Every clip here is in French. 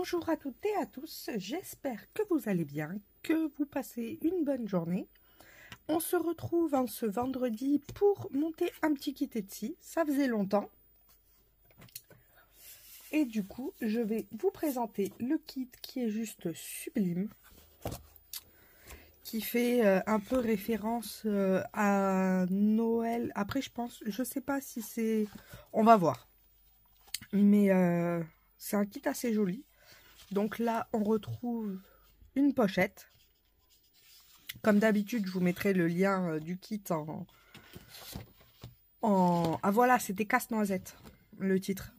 Bonjour à toutes et à tous, j'espère que vous allez bien, que vous passez une bonne journée. On se retrouve en ce vendredi pour monter un petit kit Etsy, ça faisait longtemps. Et du coup, je vais vous présenter le kit qui est juste sublime, qui fait un peu référence à Noël. Après, je sais pas si c'est... On va voir. Mais c'est un kit assez joli. Donc là, on retrouve une pochette. Comme d'habitude, je vous mettrai le lien du kit Ah voilà, c'était Casse-Noisette, le titre.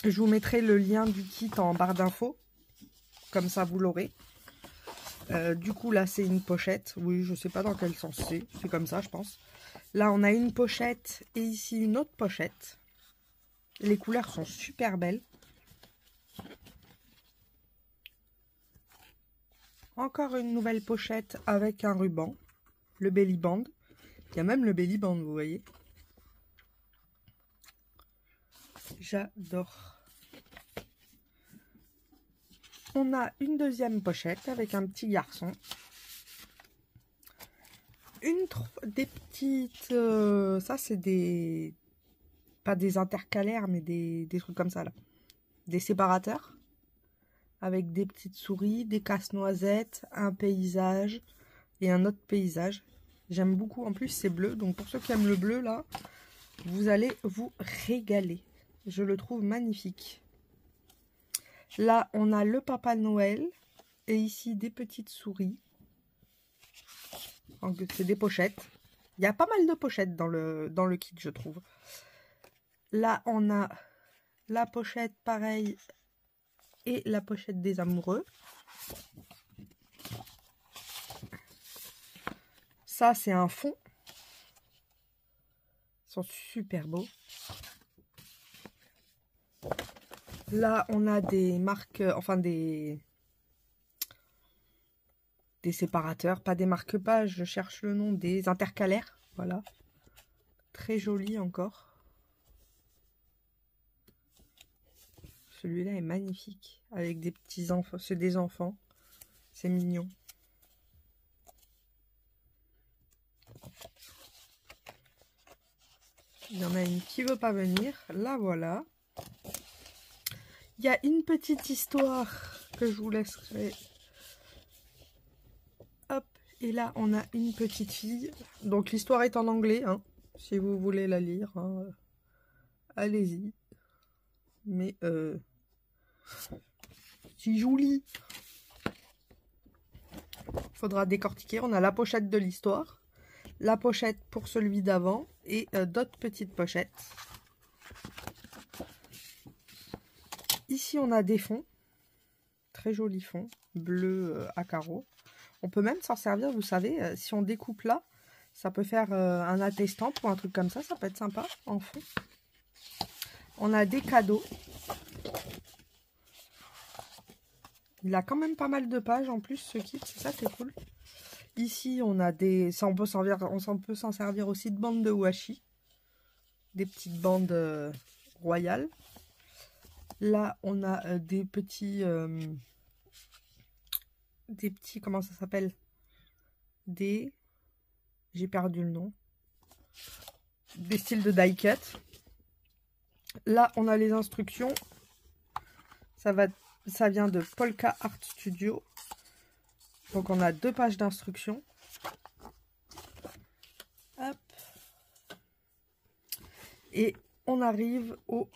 Je vous mettrai le lien du kit en barre d'infos. Comme ça, vous l'aurez. Du coup, là, c'est une pochette. Oui, je sais pas dans quel sens c'est. C'est comme ça, je pense. Là, on a une pochette et ici une autre pochette. Les couleurs sont super belles. Encore une nouvelle pochette avec un ruban. Le belly band. Il y a même le belly band, vous voyez. J'adore. On a une deuxième pochette avec un petit garçon. Des petites... ça, c'est des... Pas des intercalaires, mais des trucs comme ça, là. Des séparateurs. Avec des petites souris, des casse-noisettes, un paysage et un autre paysage. J'aime beaucoup. En plus, c'est bleu. Donc, pour ceux qui aiment le bleu, là, vous allez vous régaler. Je le trouve magnifique. Là, on a le Papa Noël. Et ici, des petites souris. C'est des pochettes. Il y a pas mal de pochettes dans le kit, je trouve. Là, on a la pochette, pareil, et la pochette des amoureux. Ça, c'est un fond. Ils sont super beaux. Là, on a des marques, enfin des séparateurs, pas des marque-pages, je cherche le nom, des intercalaires, voilà. Très joli encore. Celui-là est magnifique, avec des petits enfants, c'est des enfants, c'est mignon. Il y en a une qui veut pas venir, la voilà. Il y a une petite histoire que je vous laisserai. Hop, et là on a une petite fille. Donc l'histoire est en anglais, hein, si vous voulez la lire, hein, allez-y. Mais c'est joli. Faudra décortiquer. On a la pochette de l'histoire, la pochette pour celui d'avant et d'autres petites pochettes. Ici, on a des fonds. Très jolis fonds. Bleu à carreaux. On peut même s'en servir, vous savez, si on découpe là, ça peut faire un attestant ou un truc comme ça. Ça peut être sympa en fond. On a des cadeaux. Il a quand même pas mal de pages en plus, ce kit. C'est ça qui est cool. Ici, on a des... Ça, on peut s'en servir aussi de bandes de washi. Des petites bandes royales. Là, on a des petits... comment ça s'appelle? J'ai perdu le nom. Des styles de die cut. Là, on a les instructions. Ça vient de Polka Art Studio. Donc, on a 2 pages d'instructions. Hop. Et on arrive aux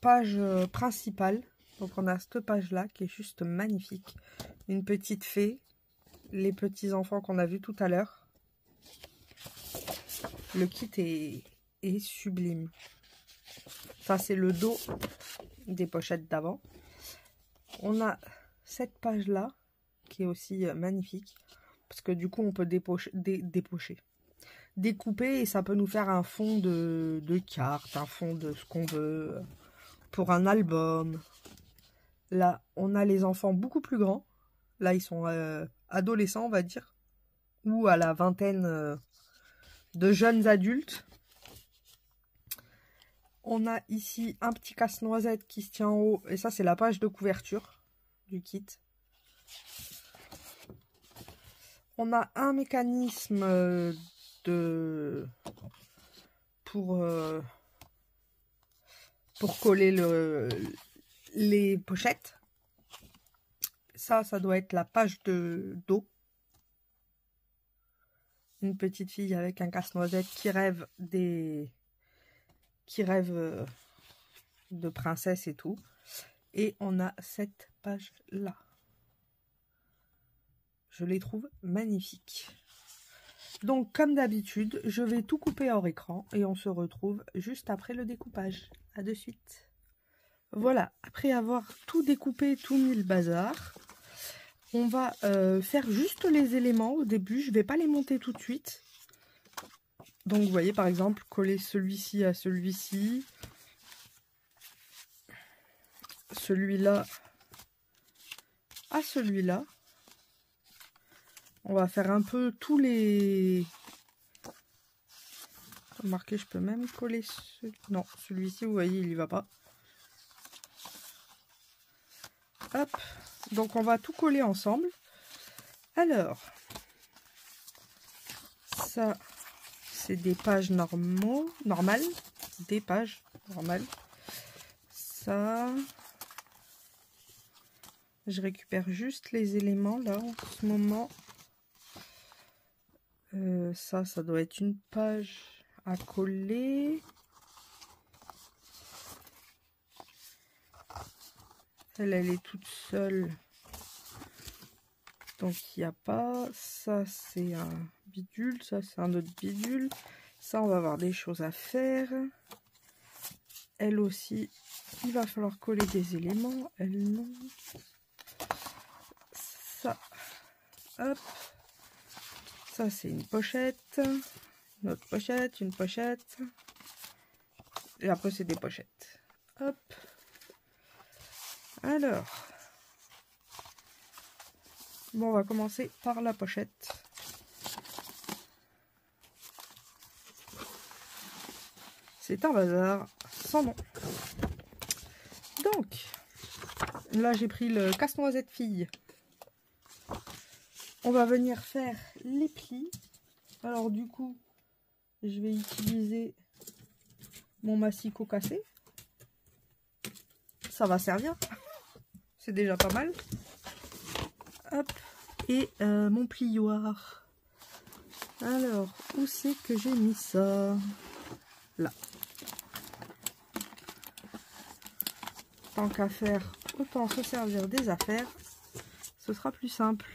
pages principales. Donc, on a cette page-là qui est juste magnifique. Une petite fée. Les petits enfants qu'on a vus tout à l'heure. Le kit est sublime. Ça, c'est le dos des pochettes d'avant. On a cette page-là qui est aussi magnifique. Parce que du coup, on peut découper et ça peut nous faire un fond de cartes, un fond de ce qu'on veut pour un album. Là, on a les enfants beaucoup plus grands. Là, ils sont adolescents, on va dire. Ou à la vingtaine de jeunes adultes. On a ici un petit casse-noisette qui se tient en haut. Et ça, c'est la page de couverture. du kit. On a un mécanisme pour coller les pochettes. Ça doit être la page d'eau. Une petite fille avec un casse-noisette qui rêve de princesse et tout. Et on a cette page-là. Je les trouve magnifiques. Donc, comme d'habitude, je vais tout couper hors écran et on se retrouve juste après le découpage. À de suite. Voilà, après avoir tout découpé, tout mis le bazar, on va faire juste les éléments au début. Je ne vais pas les monter tout de suite. Donc, vous voyez, par exemple, coller celui-ci à celui-ci. Celui-là à celui-là. On va faire un peu tous les... Remarquez, je peux même coller non, celui-ci, vous voyez, il y va pas. Hop. Donc, on va tout coller ensemble. Alors, ça, c'est des pages normales. Des pages normales. Ça, je récupère juste les éléments, là, en ce moment. Ça doit être une page à coller. Elle est toute seule. Donc, il n'y a pas. Ça, c'est un bidule. Ça, c'est un autre bidule. Ça, on va avoir des choses à faire. Elle aussi, il va falloir coller des éléments. Elle, non. Ça, hop. Ça, c'est une pochette. Une autre pochette, une pochette. Et après, c'est des pochettes. Hop. Alors. Bon, on va commencer par la pochette. C'est un bazar sans nom. Donc, là, j'ai pris le casse-noisette fille. On va venir faire les plis. Alors, du coup, je vais utiliser mon massicot cassé. Ça va servir. C'est déjà pas mal. Hop. Et mon plioir. Alors, où c'est que j'ai mis ça? Là. Tant qu'à faire, autant se servir des affaires. Ce sera plus simple.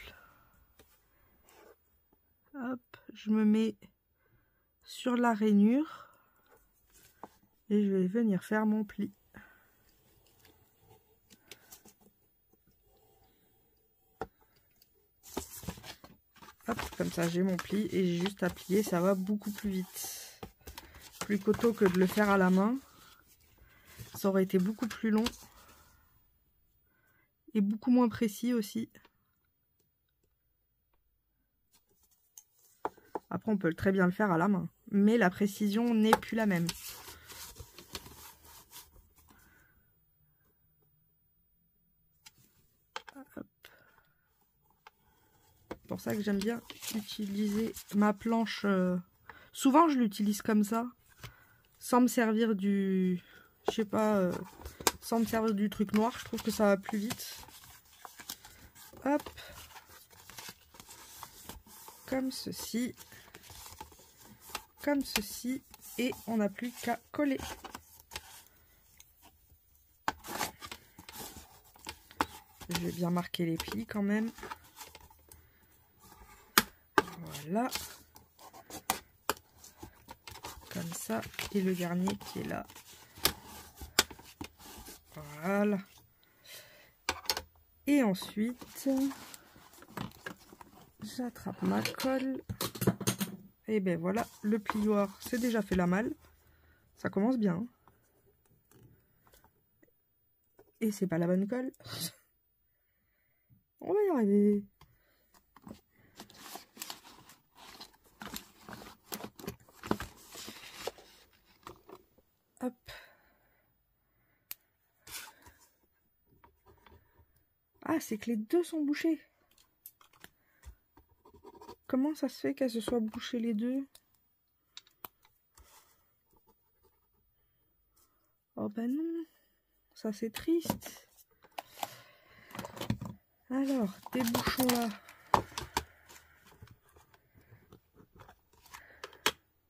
Hop, je me mets sur la rainure. Et je vais venir faire mon pli. Hop, comme ça j'ai mon pli et j'ai juste à plier, ça va beaucoup plus vite. Plus coton que de le faire à la main. Ça aurait été beaucoup plus long. Et beaucoup moins précis aussi. Après on peut très bien le faire à la main. Mais la précision n'est plus la même. Hop. C'est pour ça que j'aime bien utiliser ma planche. Souvent je l'utilise comme ça. Sans me servir du... Je sais pas... sans me servir du truc noir. Je trouve que ça va plus vite. Hop. Comme ceci. Comme ceci. Et on n'a plus qu'à coller. Je vais bien marquer les plis quand même. Voilà. Comme ça. Et le dernier qui est là. Voilà. Et ensuite, j'attrape ma colle. Et ben voilà, le plioir, c'est déjà fait la malle. Ça commence bien. Hein. Et c'est pas la bonne colle. On va y arriver. Hop. Ah, c'est que les deux sont bouchés. Comment ça se fait qu'elles se soient bouchées les deux? Oh ben non, ça c'est triste. Alors, débouchons là.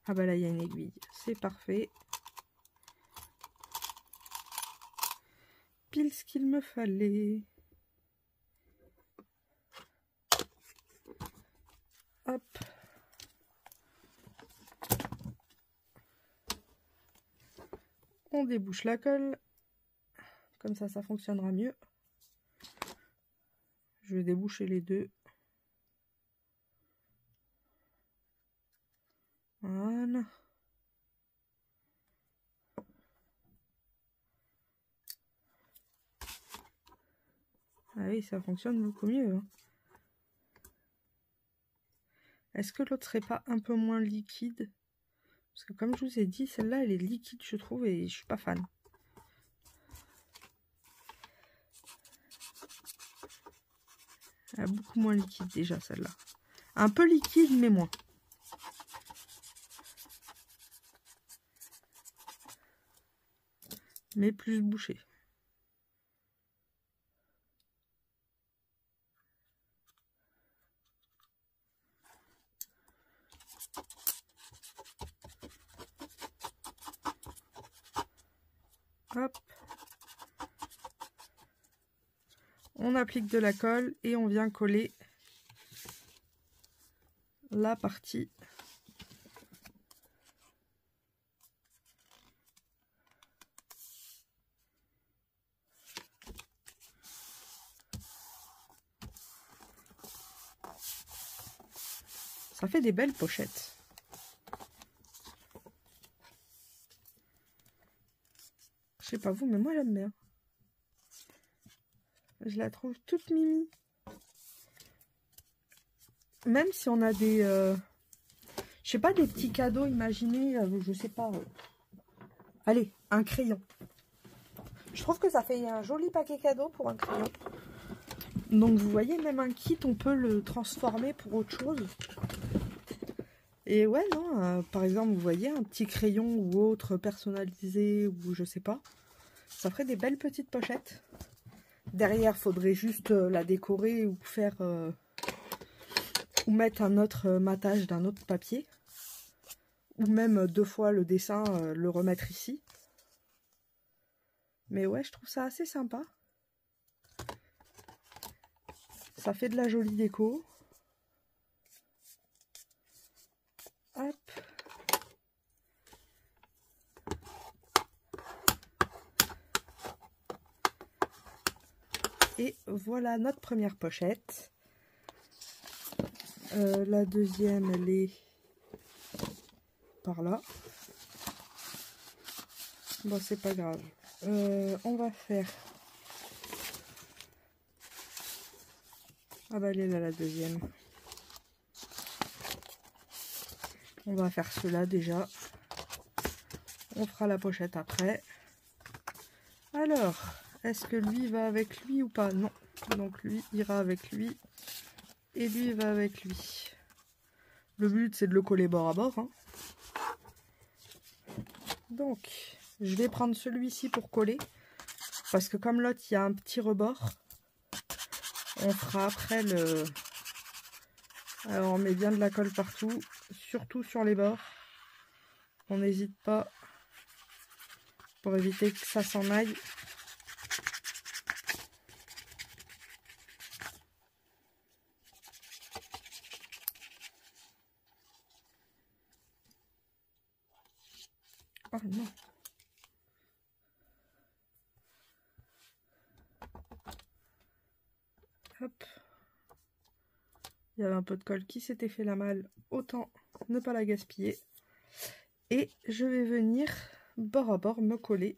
Ah bah là il y a une aiguille, c'est parfait. Pile ce qu'il me fallait. Hop. On débouche la colle. Comme ça fonctionnera mieux. Je vais déboucher les deux. Voilà. Ah oui, ça fonctionne beaucoup mieux. Hein. Est-ce que l'autre serait pas un peu moins liquide? Parce que comme je vous ai dit, celle-là, elle est liquide, je trouve, et je suis pas fan. Elle est beaucoup moins liquide déjà, celle-là. Un peu liquide, mais moins. Mais plus bouché. Hop. On applique de la colle et on vient coller la partie. Ça fait des belles pochettes. Je sais pas vous, mais moi j'aime bien. Je la trouve toute mimi. Même si on a des... je sais pas, des petits cadeaux, imaginez, je sais pas. Allez, un crayon. Je trouve que ça fait un joli paquet cadeau pour un crayon. Donc vous voyez, même un kit, on peut le transformer pour autre chose. Et ouais, non, par exemple, vous voyez, un petit crayon ou autre personnalisé, ou je sais pas. Ça ferait des belles petites pochettes. Derrière, faudrait juste la décorer ou faire... ou mettre un autre matage d'un autre papier. Ou même 2 fois le dessin, le remettre ici. Mais ouais, je trouve ça assez sympa. Ça fait de la jolie déco. Hop. Et voilà notre première pochette. La deuxième, elle est par là. Bon, c'est pas grave. On va faire... Ah bah elle est là, la deuxième. On va faire cela déjà. On fera la pochette après. Alors, est-ce que lui va avec lui ou pas? Non. Donc lui ira avec lui. Et lui va avec lui. Le but, c'est de le coller bord à bord. Hein. Donc, je vais prendre celui-ci pour coller. Parce que comme l'autre, il y a un petit rebord. On fera après le... Alors, on met bien de la colle partout. Surtout sur les bords. On n'hésite pas. Pour éviter que ça s'en aille. Oh non. Hop. Il y avait un peu de colle qui s'était fait la malle. Autant ne pas la gaspiller. Et je vais venir bord à bord me coller.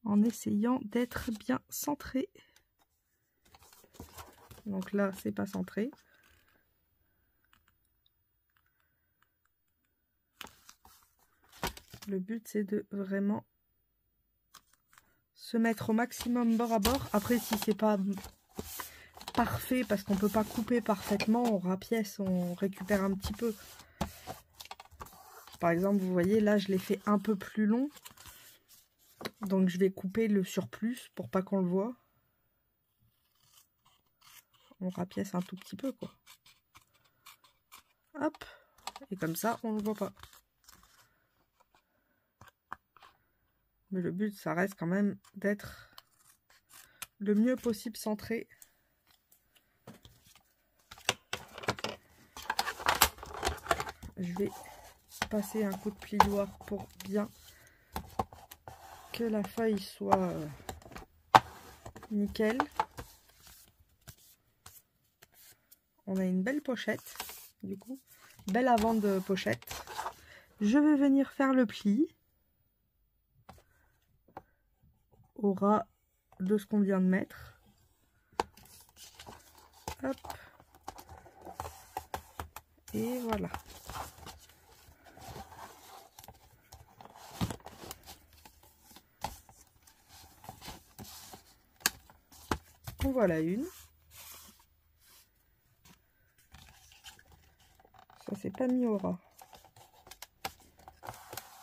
En essayant d'être bien centré. Donc là, c'est pas centré. Le but, c'est de vraiment se mettre au maximum bord à bord. Après, si c'est pas parfait, parce qu'on peut pas couper parfaitement, on rapièce, on récupère un petit peu. Par exemple, vous voyez, là, je l'ai fait un peu plus long. Donc, je vais couper le surplus pour pas qu'on le voit. On rapièce un tout petit peu, quoi. Hop. Et comme ça, on ne le voit pas. Mais le but, ça reste quand même d'être le mieux possible centré. Je vais passer un coup de plioir pour bien que la feuille soit nickel. On a une belle pochette, du coup, belle avant de pochette. Je vais venir faire le pli au ras de ce qu'on vient de mettre. Hop. Et voilà. En voilà une. Ça s'est pas mis au ras.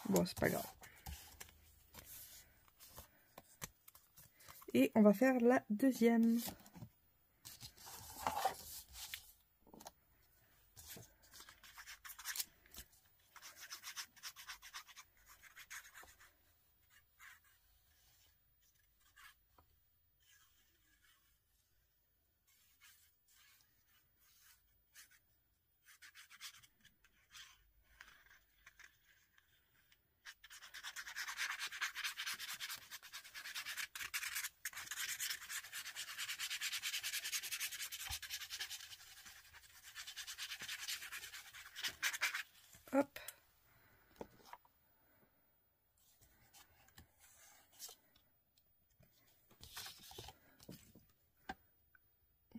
Bon, c'est pas grave. Et on va faire la deuxième. Hop.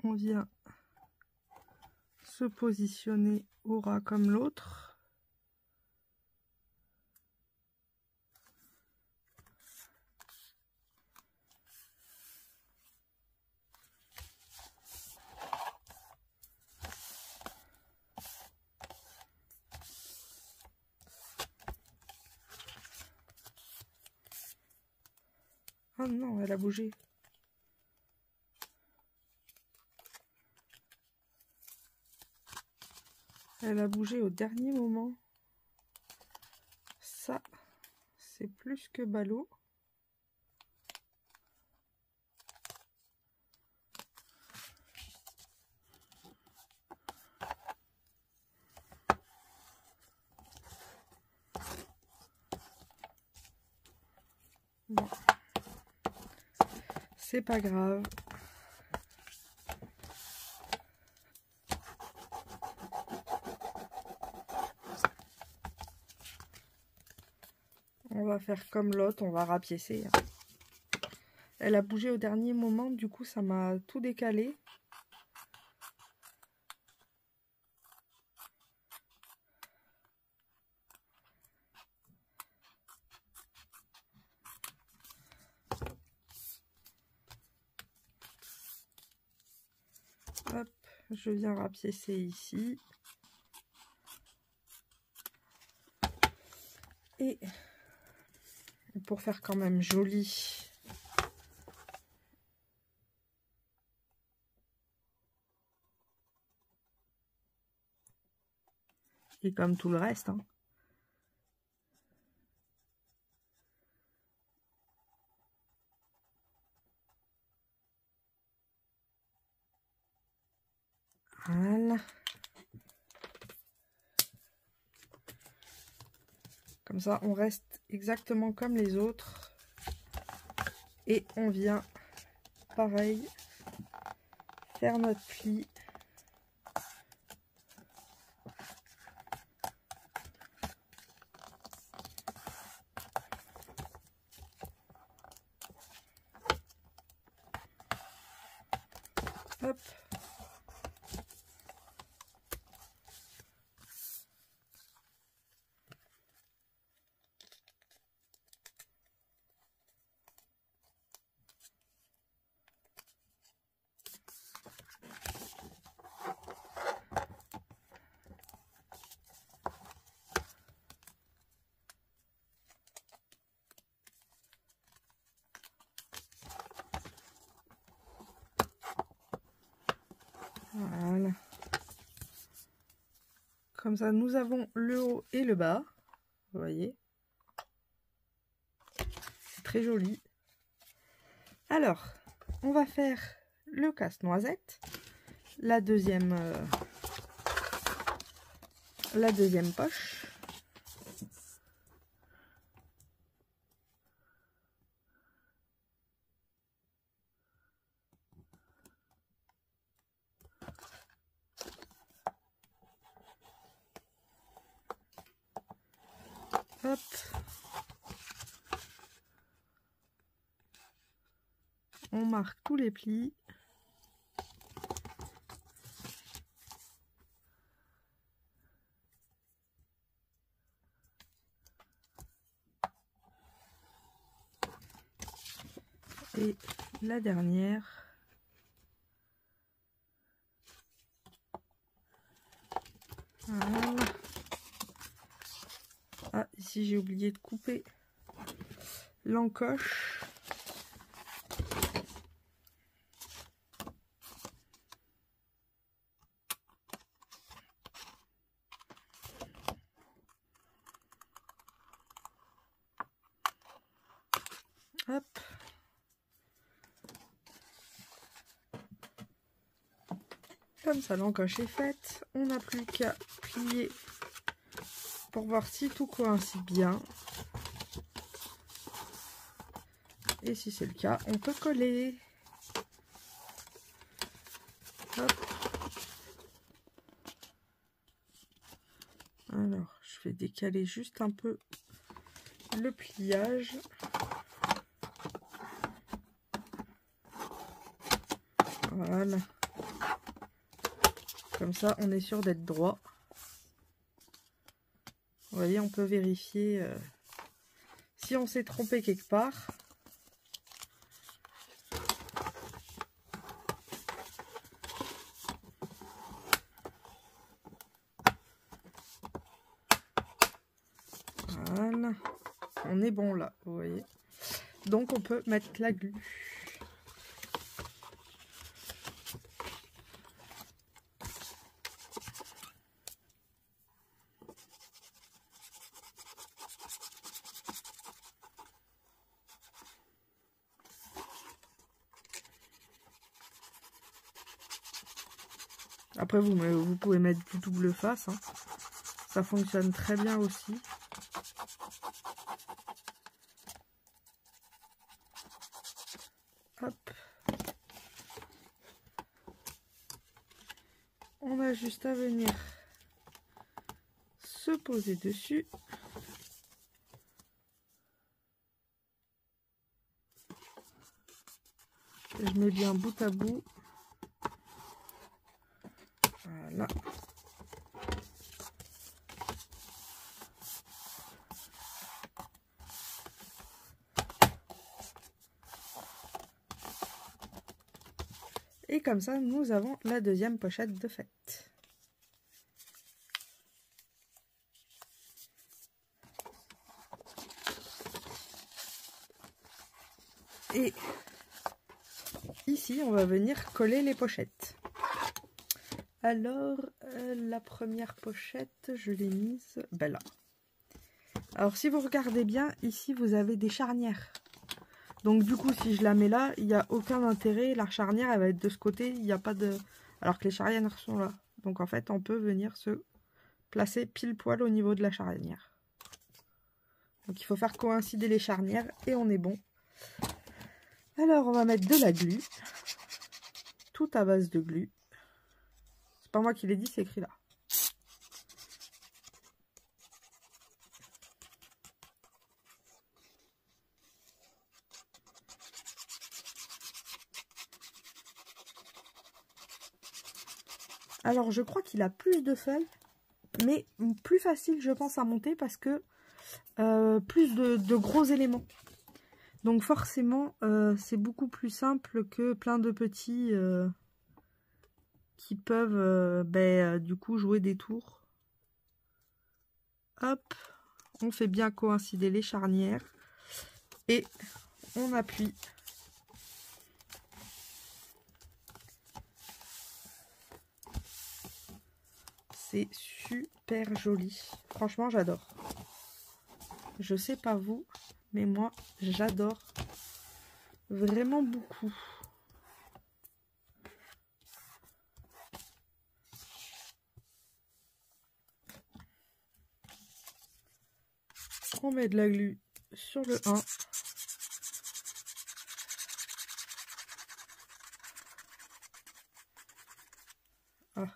On vient se positionner au ras comme l'autre. Oh non, elle a bougé. Elle a bougé au dernier moment. Ça, c'est plus que ballot. Bon. C'est pas grave. On va faire comme l'autre, on va rapiécer. Elle a bougé au dernier moment, du coup ça m'a tout décalé. Hop, je viens rapiécer ici. Et pour faire quand même joli, et comme tout le reste, hein. Voilà. Comme ça, on reste exactement comme les autres. Et on vient, pareil, faire notre pli. Hop. Voilà. Comme ça, nous avons le haut et le bas. Vous voyez. C'est très joli. Alors, on va faire le casse-noisette. La deuxième poche. Hop. On marque tous les plis. Et la dernière. Voilà. Ah, ici j'ai oublié de couper l'encoche. Hop. Comme ça, l'encoche est faite. On n'a plus qu'à plier pour voir si tout coïncide bien. Et si c'est le cas, on peut coller. Hop. Alors, je vais décaler juste un peu le pliage. Voilà. Comme ça, on est sûr d'être droit. Vous voyez, on peut vérifier si on s'est trompé quelque part. Voilà. On est bon là, vous voyez. Donc, on peut mettre la glu. Après, vous pouvez mettre du double face. Hein. Ça fonctionne très bien aussi. Hop. On a juste à venir se poser dessus. Je mets bien bout à bout. Voilà. Et comme ça, nous avons la deuxième pochette de fête. Et ici, on va venir coller les pochettes. Alors, la première pochette, je l'ai mise là. Alors, si vous regardez bien, ici, vous avez des charnières. Donc, du coup, si je la mets là, il n'y a aucun intérêt. La charnière, elle va être de ce côté. Il n'y a pas de... Alors que les charnières sont là. Donc, en fait, on peut venir se placer pile poil au niveau de la charnière. Donc, il faut faire coïncider les charnières et on est bon. Alors, on va mettre de la glu. Tout à base de glu. C'est pas moi qui l'ai dit, c'est écrit là. Alors, je crois qu'il a plus de feuilles, mais plus facile, je pense, à monter parce que plus de gros éléments. Donc, forcément, c'est beaucoup plus simple que plein de petits qui peuvent, du coup, jouer des tours. Hop, on fait bien coïncider les charnières et on appuie. C'est super joli. Franchement, j'adore. Je sais pas vous, mais moi, j'adore vraiment beaucoup. On met de la glu sur le 1. Ah.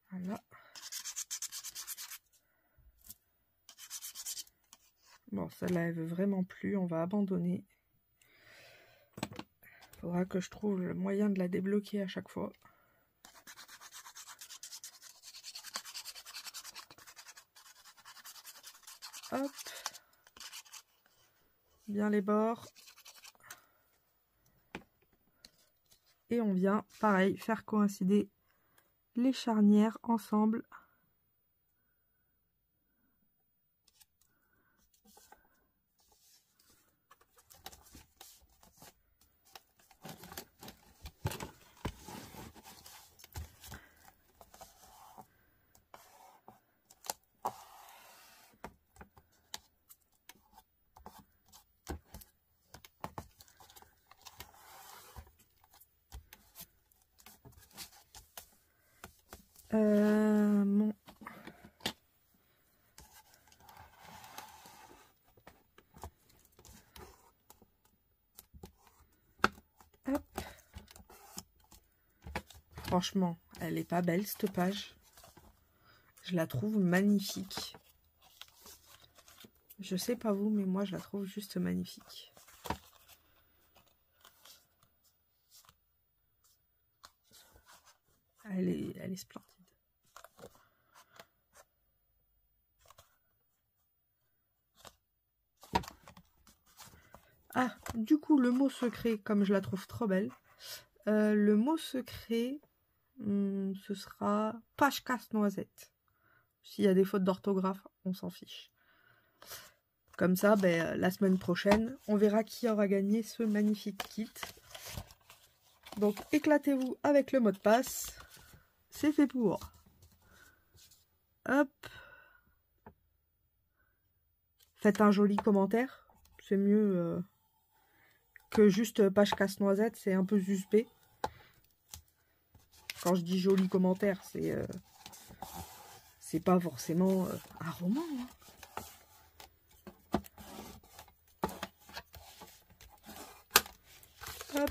Voilà. Bon, celle-là, elle veut vraiment plus. On va abandonner. Faudra que je trouve le moyen de la débloquer à chaque fois. Hop. Bien les bords. Et on vient, pareil, faire coïncider les charnières ensemble. Mon... Hop. Franchement, elle est pas belle cette page. Je la trouve magnifique. Je sais pas vous, mais moi je la trouve juste magnifique. Elle est splendide. Ah, du coup, le mot secret, comme je la trouve trop belle, le mot secret, ce sera page casse-noisette. S'il y a des fautes d'orthographe, on s'en fiche. Comme ça, ben, la semaine prochaine, on verra qui aura gagné ce magnifique kit. Donc, éclatez-vous avec le mot de passe. C'est fait pour. Hop. Faites un joli commentaire. C'est mieux que juste page casse-noisette. C'est un peu suspect. Quand je dis joli commentaire, c'est pas forcément un roman. Hein. Hop.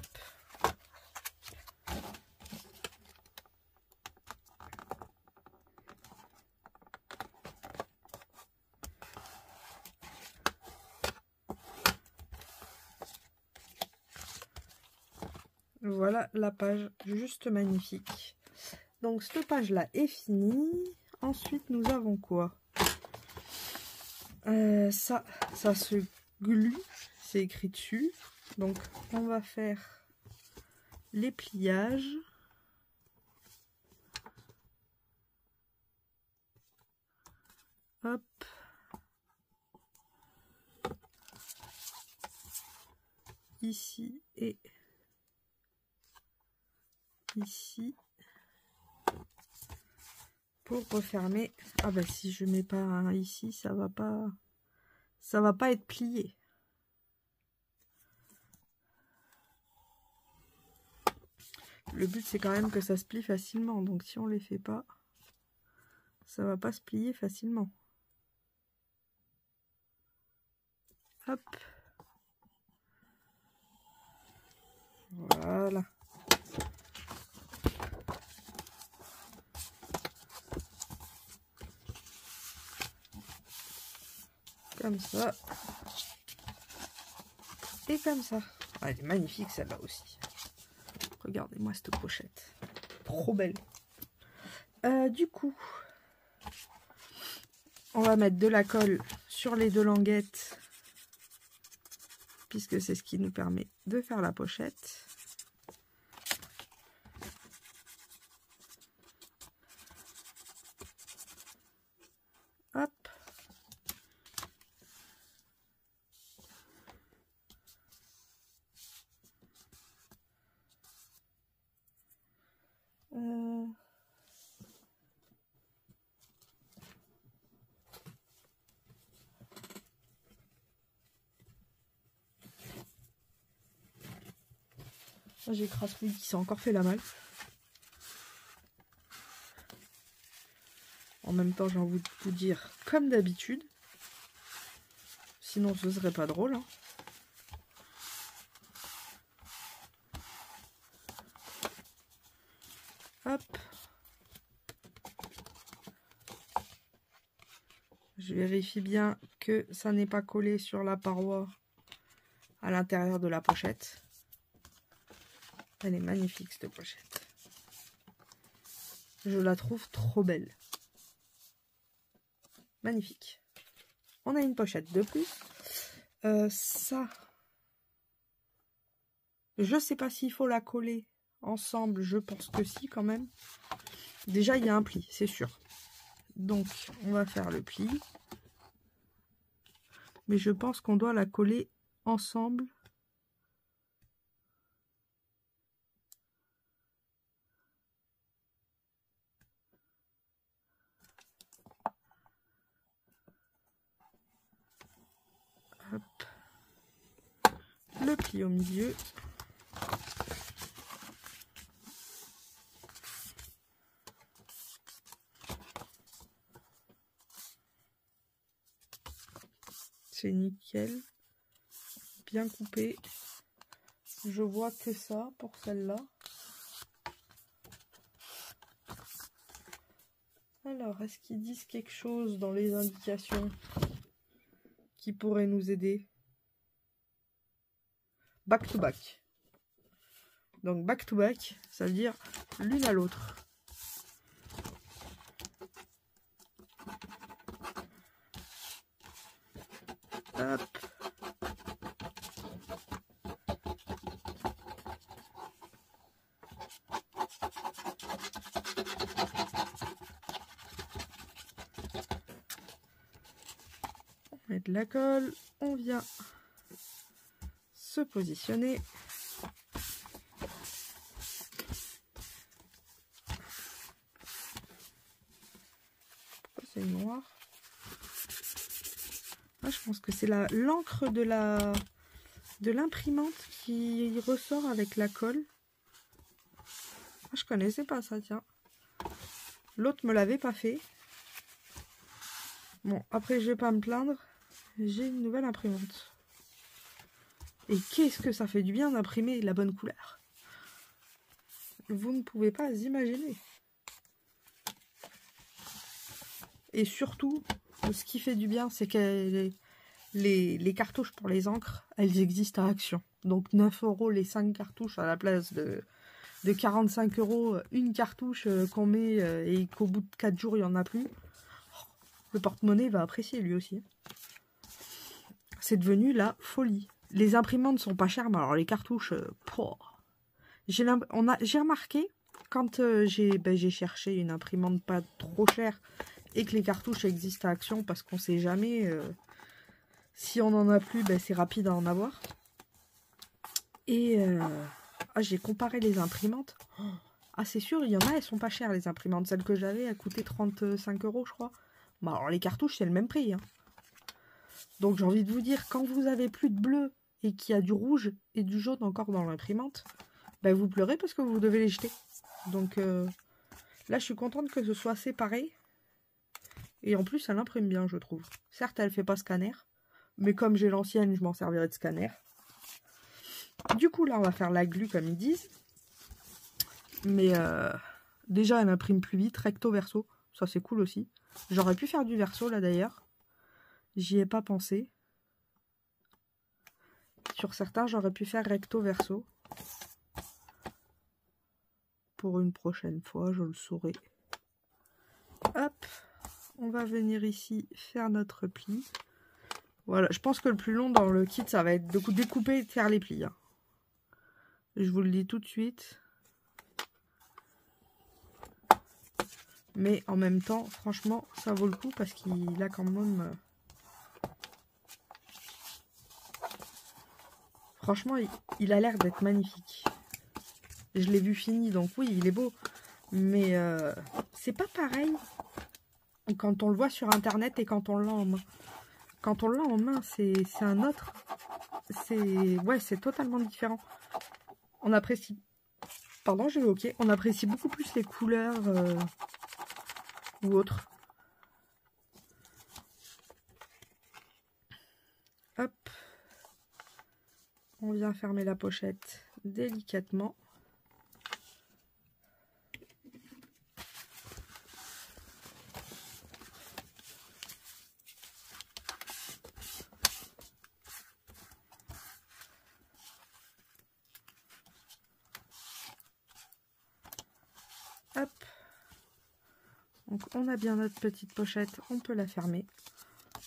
Voilà la page juste magnifique. Donc cette page là est finie. Ensuite nous avons quoi? Ça se glue, c'est écrit dessus. Donc on va faire les pliages. Hop. Ici et ici. Pour refermer. Ah bah si je mets pas un ici, ça va pas être plié. Le but c'est quand même que ça se plie facilement. Donc si on les fait pas, ça va pas se plier facilement. Hop. Voilà. Comme ça. Et comme ça. Ah, elle est magnifique celle-là aussi. Regardez-moi cette pochette. Trop belle. Du coup, on va mettre de la colle sur les deux languettes. Puisque c'est ce qui nous permet de faire la pochette. Hop. J'ai Crasse-Couille qui s'est encore fait la malle. En même temps, j'ai envie de vous dire comme d'habitude. Sinon, ce serait pas drôle. Hein. Hop. Je vérifie bien que ça n'est pas collé sur la paroi à l'intérieur de la pochette. Elle est magnifique cette pochette. Je la trouve trop belle. Magnifique. On a une pochette de plus. Ça, je sais pas s'il faut la coller ensemble. Je pense que si quand même. Déjà, il y a un pli, c'est sûr. Donc, on va faire le pli. Mais je pense qu'on doit la coller ensemble. Hop. Le pli au milieu. C'est nickel. Bien coupé. Je vois que ça pour celle-là. Alors, est-ce qu'ils disent quelque chose dans les indications qui pourrait nous aider? Back to back. Donc back to back, ça veut dire l'une à l'autre. Hop. On met de la colle, on vient se positionner. Pourquoi c'est noir? Ah, je pense que c'est l'encre de l'imprimante qui ressort avec la colle. Ah, je connaissais pas ça, tiens. L'autre me l'avait pas fait. Bon, après, je vais pas me plaindre. J'ai une nouvelle imprimante. Et qu'est-ce que ça fait du bien d'imprimer la bonne couleur. Vous ne pouvez pas imaginer. Et surtout, ce qui fait du bien, c'est que les cartouches pour les encres, elles existent à Action. Donc 9 € les 5 cartouches à la place de 45 € une cartouche qu'on met et qu'au bout de 4 jours, il n'y en a plus. Le porte-monnaie va apprécier lui aussi. C'est devenu la folie. Les imprimantes sont pas chères, mais alors les cartouches, j'ai remarqué, quand j'ai cherché une imprimante pas trop chère et que les cartouches existent à Action, parce qu'on sait jamais si on en a plus, c'est rapide à en avoir. Et j'ai comparé les imprimantes. Ah, c'est sûr, il y en a, elles sont pas chères les imprimantes. Celle que j'avais, elle coûtait 35 € je crois. Bah, alors les cartouches, c'est le même prix. Hein. Donc j'ai envie de vous dire, quand vous avez plus de bleu et qu'il y a du rouge et du jaune encore dans l'imprimante, vous pleurez parce que vous devez les jeter. Donc là, je suis contente que ce soit séparé. Et en plus, elle imprime bien, je trouve. Certes, elle fait pas scanner. Mais comme j'ai l'ancienne, je m'en servirai de scanner. Du coup, là, on va faire la glu comme ils disent. Mais déjà, elle imprime plus vite, recto verso. Ça, c'est cool aussi. J'aurais pu faire du verso, là, d'ailleurs. J'y ai pas pensé. Sur certains, j'aurais pu faire recto verso. Pour une prochaine fois, je le saurai. Hop, on va venir ici faire notre pli. Voilà, je pense que le plus long dans le kit, ça va être de découper et de faire les plis. Hein. Je vous le dis tout de suite. Mais en même temps, franchement, ça vaut le coup parce qu'il a quand même... Franchement, il a l'air d'être magnifique. Je l'ai vu fini, donc oui, il est beau. Mais c'est pas pareil quand on le voit sur Internet et quand on l'a en main. Quand on l'a en main, c'est un autre. C'est totalement différent. on apprécie... Pardon, j'ai eu OK. On apprécie beaucoup plus les couleurs ou autres. Hop. On vient fermer la pochette délicatement. Hop. Donc on a bien notre petite pochette, on peut la fermer.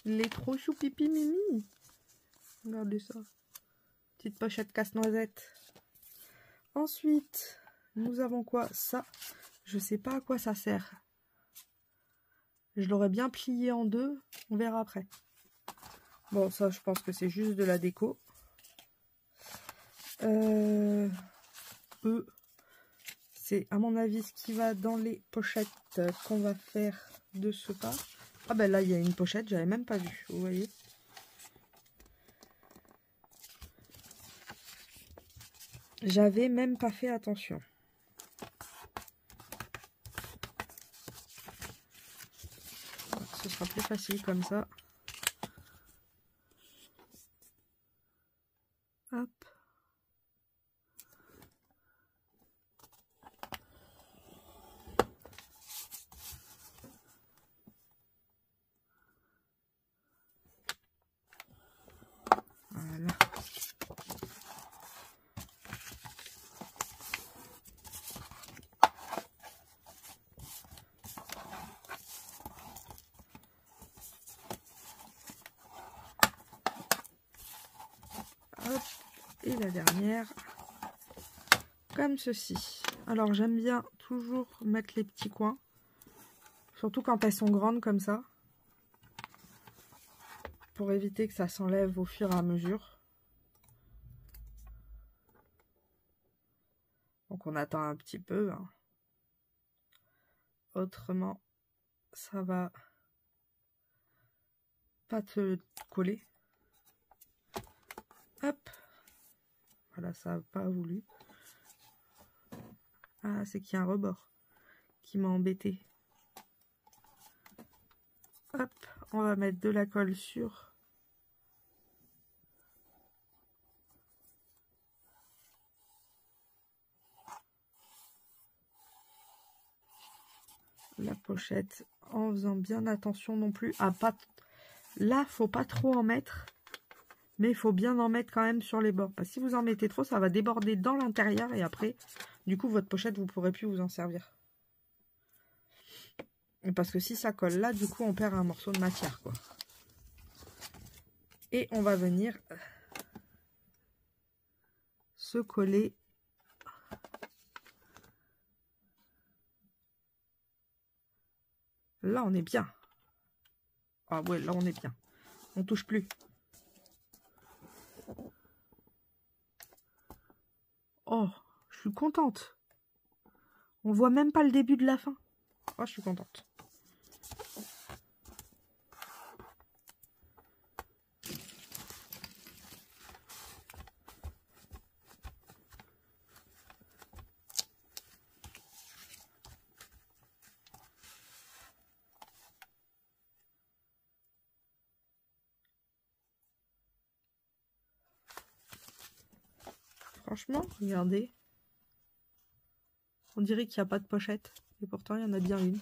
Les trop chou pipi mimi. Regardez ça. Petite pochette casse-noisette. Ensuite, nous avons quoi? Ça, je sais pas à quoi ça sert. Je l'aurais bien plié en deux, on verra après. Bon, ça, je pense que c'est juste de la déco. C'est à mon avis ce qui va dans les pochettes qu'on va faire de ce pas. Ah ben là, il y a une pochette, j'avais même pas vu, vous voyez. J'avais même pas fait attention. Ce sera plus facile comme ça. Hop. Voilà. Hop. Et la dernière, comme ceci. Alors j'aime bien toujours mettre les petits coins, surtout quand elles sont grandes comme ça, pour éviter que ça s'enlève au fur et à mesure. Donc on attend un petit peu, hein. Autrement ça va pas te coller. Hop, voilà, ça n'a pas voulu. Ah, c'est qu'il y a un rebord qui m'a embêté. Hop, on va mettre de la colle sur la pochette en faisant bien attention non plus à pas... Là, faut pas trop en mettre, mais il faut bien en mettre quand même sur les bords. Parce que si vous en mettez trop, ça va déborder dans l'intérieur et après, du coup, votre pochette, vous pourrez plus vous en servir. Parce que si ça colle là, du coup, on perd un morceau de matière, quoi. Et on va venir se coller là, on est bien. Ah ouais, là, on est bien. On touche plus. Oh, je suis contente. On voit même pas le début de la fin. Oh, je suis contente. Franchement, regardez. On dirait qu'il n'y a pas de pochette. Et pourtant, il y en a bien une.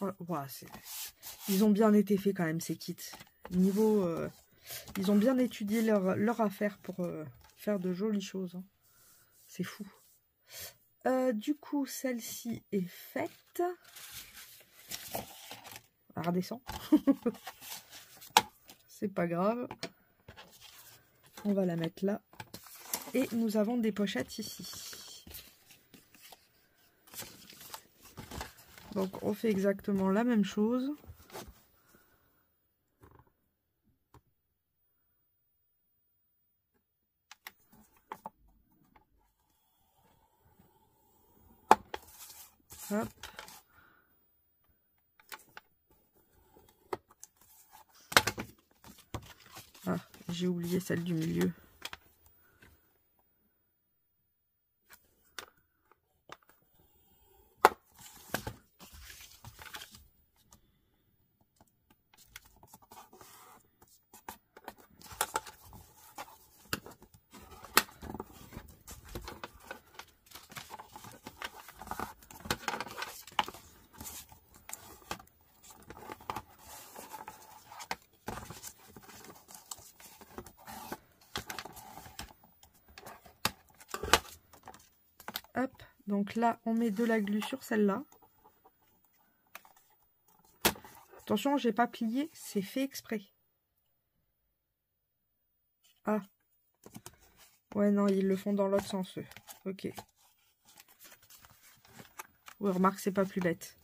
Wow, ils ont bien été faits quand même, ces kits. Niveau... ils ont bien étudié leur affaire pour faire de jolies choses. Hein. C'est fou. Du coup, celle-ci est faite. Elle redescend. C'est pas grave. On va la mettre là. Et nous avons des pochettes ici. Donc on fait exactement la même chose. Hop. Ah, j'ai oublié celle du milieu. Donc là, on met de la glu sur celle-là. Attention, j'ai pas plié, c'est fait exprès. Ah. Ouais, non, ils le font dans l'autre sens, eux. Ok. Oui, remarque, c'est pas plus bête.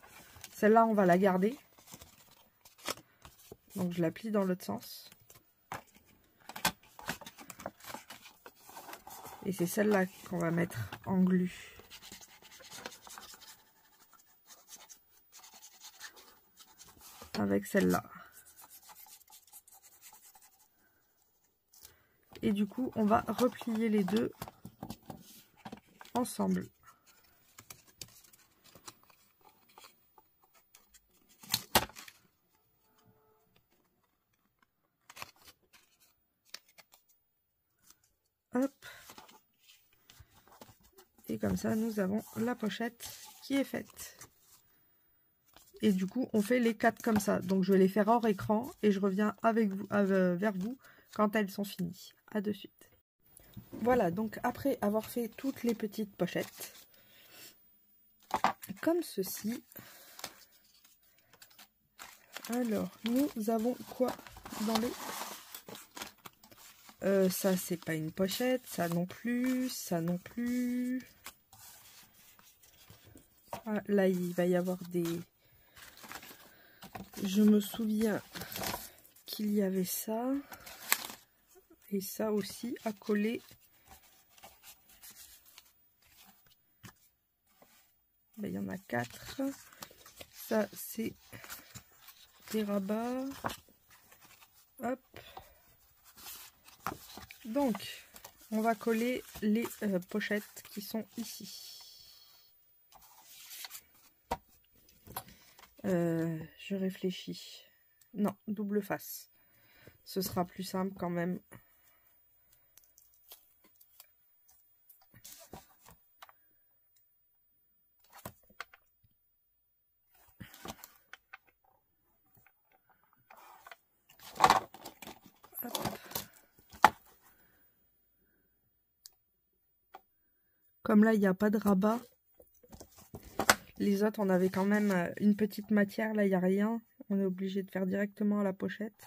Celle-là, on va la garder. Donc, je la plie dans l'autre sens. Et c'est celle-là qu'on va mettre en glu. Avec celle-là. Et du coup, on va replier les deux ensemble. Hop. Et comme ça, nous avons la pochette qui est faite. Et du coup, on fait les 4 comme ça. Donc, je vais les faire hors écran et je reviens avec vous, vers vous quand elles sont finies. À de suite. Voilà, donc après avoir fait toutes les petites pochettes, comme ceci. Alors, nous avons quoi dans les... ça, c'est pas une pochette. Ça non plus. Ça non plus. Ah, là, il va y avoir des... Je me souviens qu'il y avait ça. Et ça aussi à coller. Ben, il y en a 4. Ça, c'est des rabats. Hop. Donc, on va coller les pochettes qui sont ici. Je réfléchis. Non, double face. Ce sera plus simple quand même. Hop. Comme là, il n'y a pas de rabat. Les autres, on avait quand même une petite matière. Là, il n'y a rien. On est obligé de faire directement à la pochette.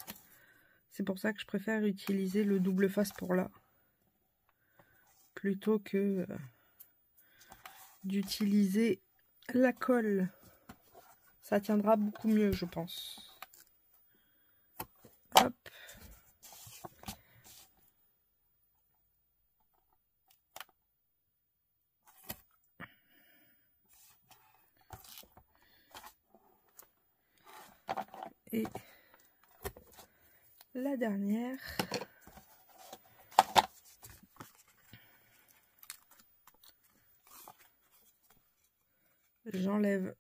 C'est pour ça que je préfère utiliser le double face pour là. Plutôt que d'utiliser la colle. Ça tiendra beaucoup mieux, je pense. Hop. Et la dernière. J'enlève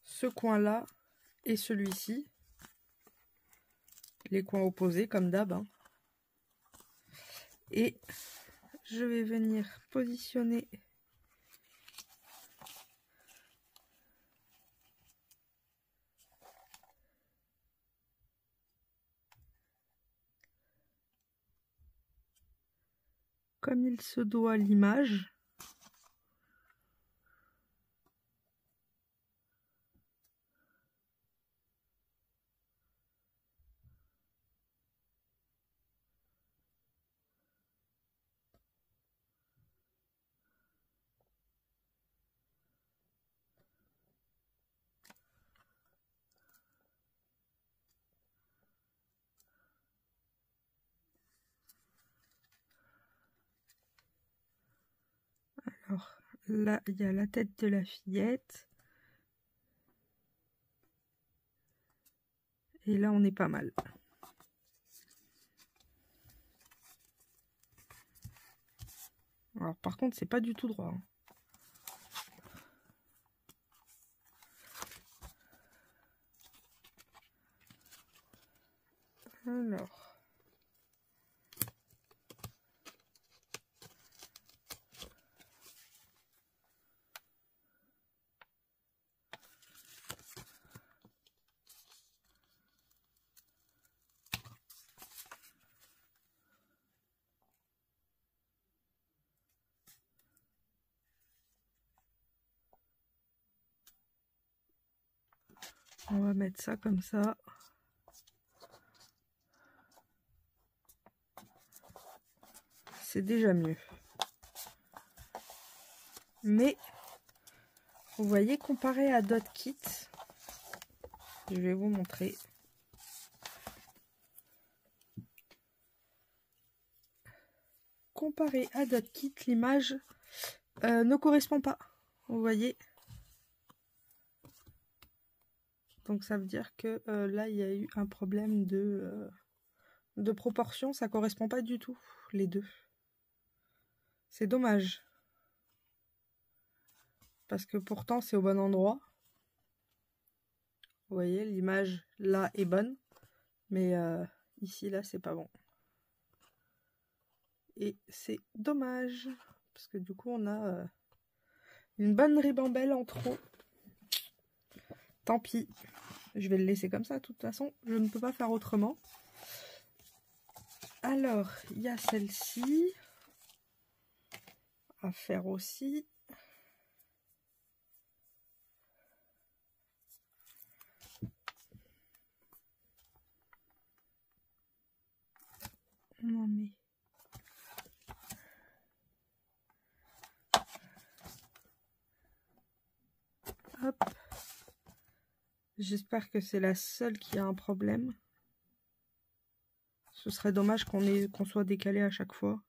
ce coin-là et celui-ci. Les coins opposés, comme d'hab. Hein. Et je vais venir positionner comme il se doit l'image. Alors là, il y a la tête de la fillette. Et là, on est pas mal. Alors par contre, c'est pas du tout droit. Hein. Alors... On va mettre ça comme ça. C'est déjà mieux. Mais, vous voyez, comparé à d'autres kits, je vais vous montrer. Comparé à d'autres kits, l'image ne correspond pas. Vous voyez. Donc ça veut dire que là, il y a eu un problème de proportion. Ça correspond pas du tout, les deux. C'est dommage. Parce que pourtant, c'est au bon endroit. Vous voyez, l'image là est bonne. Mais ici, là, c'est pas bon. Et c'est dommage. Parce que du coup, on a une bonne ribambelle en trop. Tant pis. Je vais le laisser comme ça. De toute façon, je ne peux pas faire autrement. Alors, il y a celle-ci à faire aussi. Non mais... Hop. J'espère que c'est la seule qui a un problème. Ce serait dommage qu'on soit décalé à chaque fois.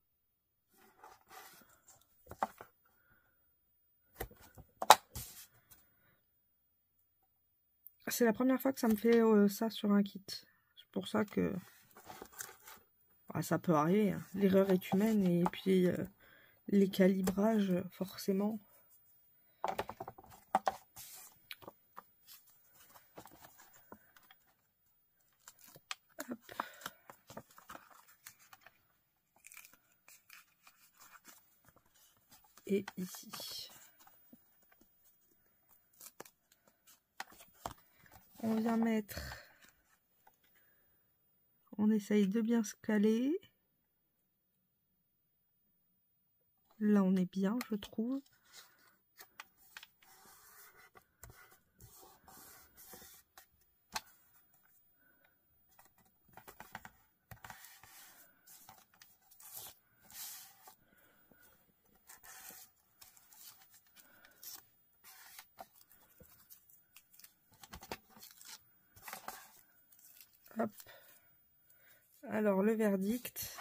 C'est la première fois que ça me fait ça sur un kit. C'est pour ça que... Ah, ça peut arriver. Hein. L'erreur est humaine et puis les calibrages, forcément... Et ici. On vient mettre... On essaye de bien se caler. Là, on est bien, je trouve. Hop. Alors, le verdict.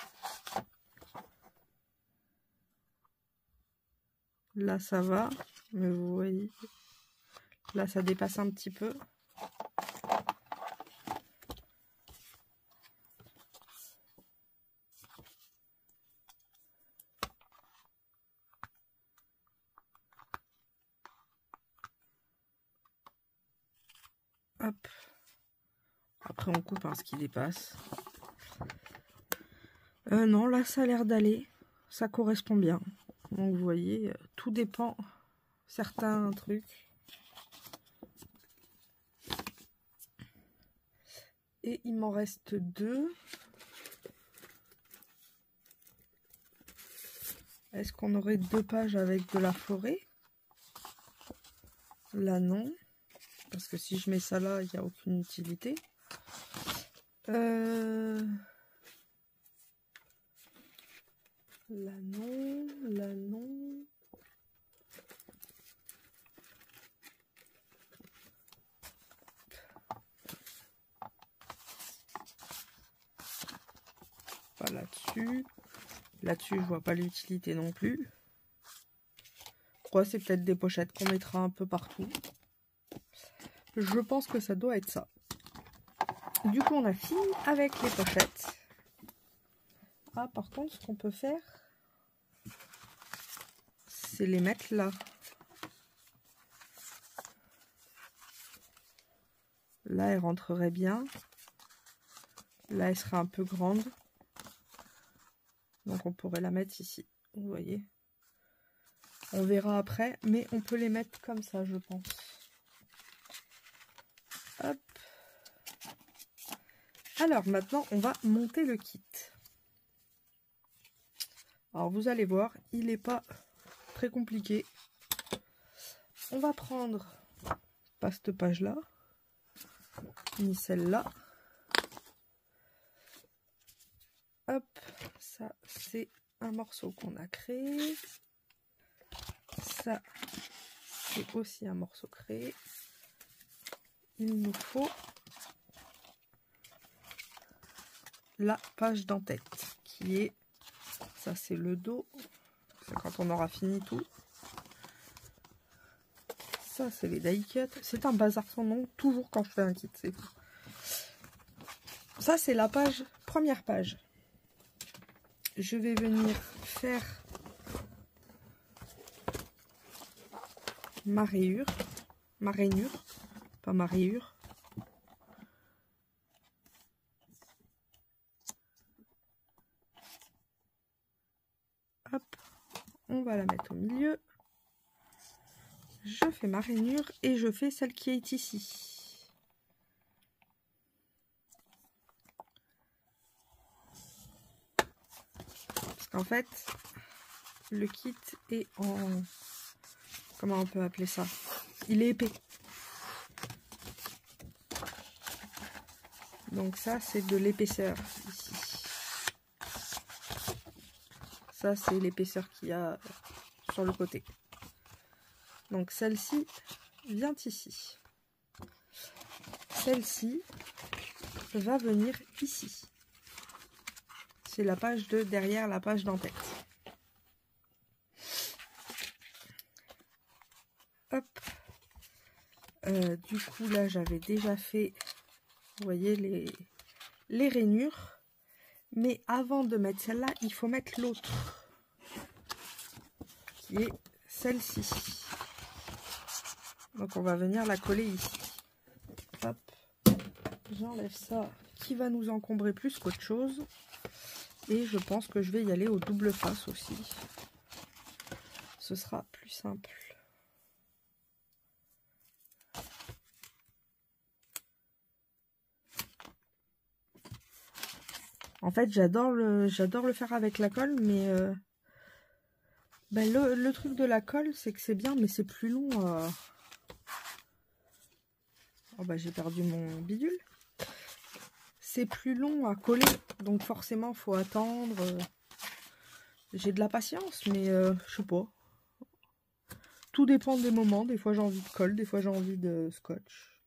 Là, ça va. Mais vous voyez, là, ça dépasse un petit peu. Hop. Après, on coupe ce qui dépasse. Non, là, ça a l'air d'aller. Ça correspond bien. Donc, vous voyez, tout dépend. Certains trucs. Et il m'en reste 2. Est-ce qu'on aurait 2 pages avec de la forêt? Là, non. Parce que si je mets ça là, il n'y a aucune utilité. Là non, là non. Pas là-dessus. Là-dessus, je vois pas l'utilité non plus. Ouais, c'est peut-être des pochettes qu'on mettra un peu partout. Je pense que ça doit être ça. Du coup, on a fini avec les pochettes. Ah, par contre, ce qu'on peut faire, c'est les mettre là. Là, elle rentrerait bien. Là, elle serait un peu grande. Donc, on pourrait la mettre ici. Vous voyez. On verra après, mais on peut les mettre comme ça, je pense. Hop. Alors, maintenant, on va monter le kit. Alors, vous allez voir, il n'est pas très compliqué. On va prendre, pas cette page-là. ni celle-là. Hop, ça c'est un morceau qu'on a créé. Ça c'est aussi un morceau créé. Il nous faut la page d'en-tête qui est, ça c'est le dos, c'est quand on aura fini tout. Ça c'est les die cuts, c'est un bazar sans nom, toujours quand je fais un kit, c'est fou. Ça c'est la page, première page. Je vais venir faire ma rayure, pas ma rayure. Hop, on va la mettre au milieu. Je fais ma rainure et je fais celle qui est ici. Parce qu'en fait, le kit est en... Comment on peut appeler ça? Il est épais. Donc ça, c'est de l'épaisseur ici. Ça, c'est l'épaisseur qu'il y a sur le côté. Donc celle-ci vient ici. Celle-ci va venir ici. C'est la page de derrière la page d'en-tête. Hop. Du coup, là, j'avais déjà fait, vous voyez, les rainures. Mais avant de mettre celle-là, il faut mettre l'autre. Qui est celle-ci. Donc, on va venir la coller ici. Hop. J'enlève ça qui va nous encombrer plus qu'autre chose. Et je pense que je vais y aller au double face aussi. Ce sera plus simple. En fait, j'adore le faire avec la colle, mais ben le truc de la colle, c'est que c'est bien, mais c'est plus long. Oh bah j'ai perdu mon bidule. C'est plus long à coller, donc forcément faut attendre. J'ai de la patience, mais je sais pas. Tout dépend des moments. Des fois j'ai envie de colle, des fois j'ai envie de scotch.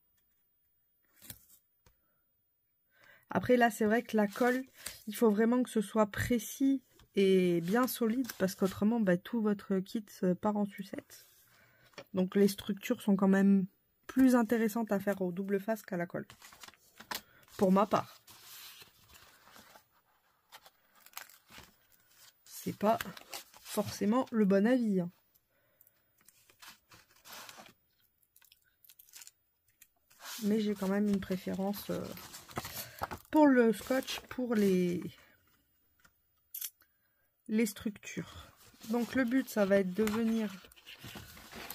Après là c'est vrai que la colle, il faut vraiment que ce soit précis et bien solide, parce qu'autrement bah, tout votre kit part en sucette. Donc les structures sont quand même plus intéressantes à faire au double face qu'à la colle. Pour ma part. C'est pas forcément le bon avis. Hein. Mais j'ai quand même une préférence pour le scotch, pour les structures. Donc le but, ça va être de venir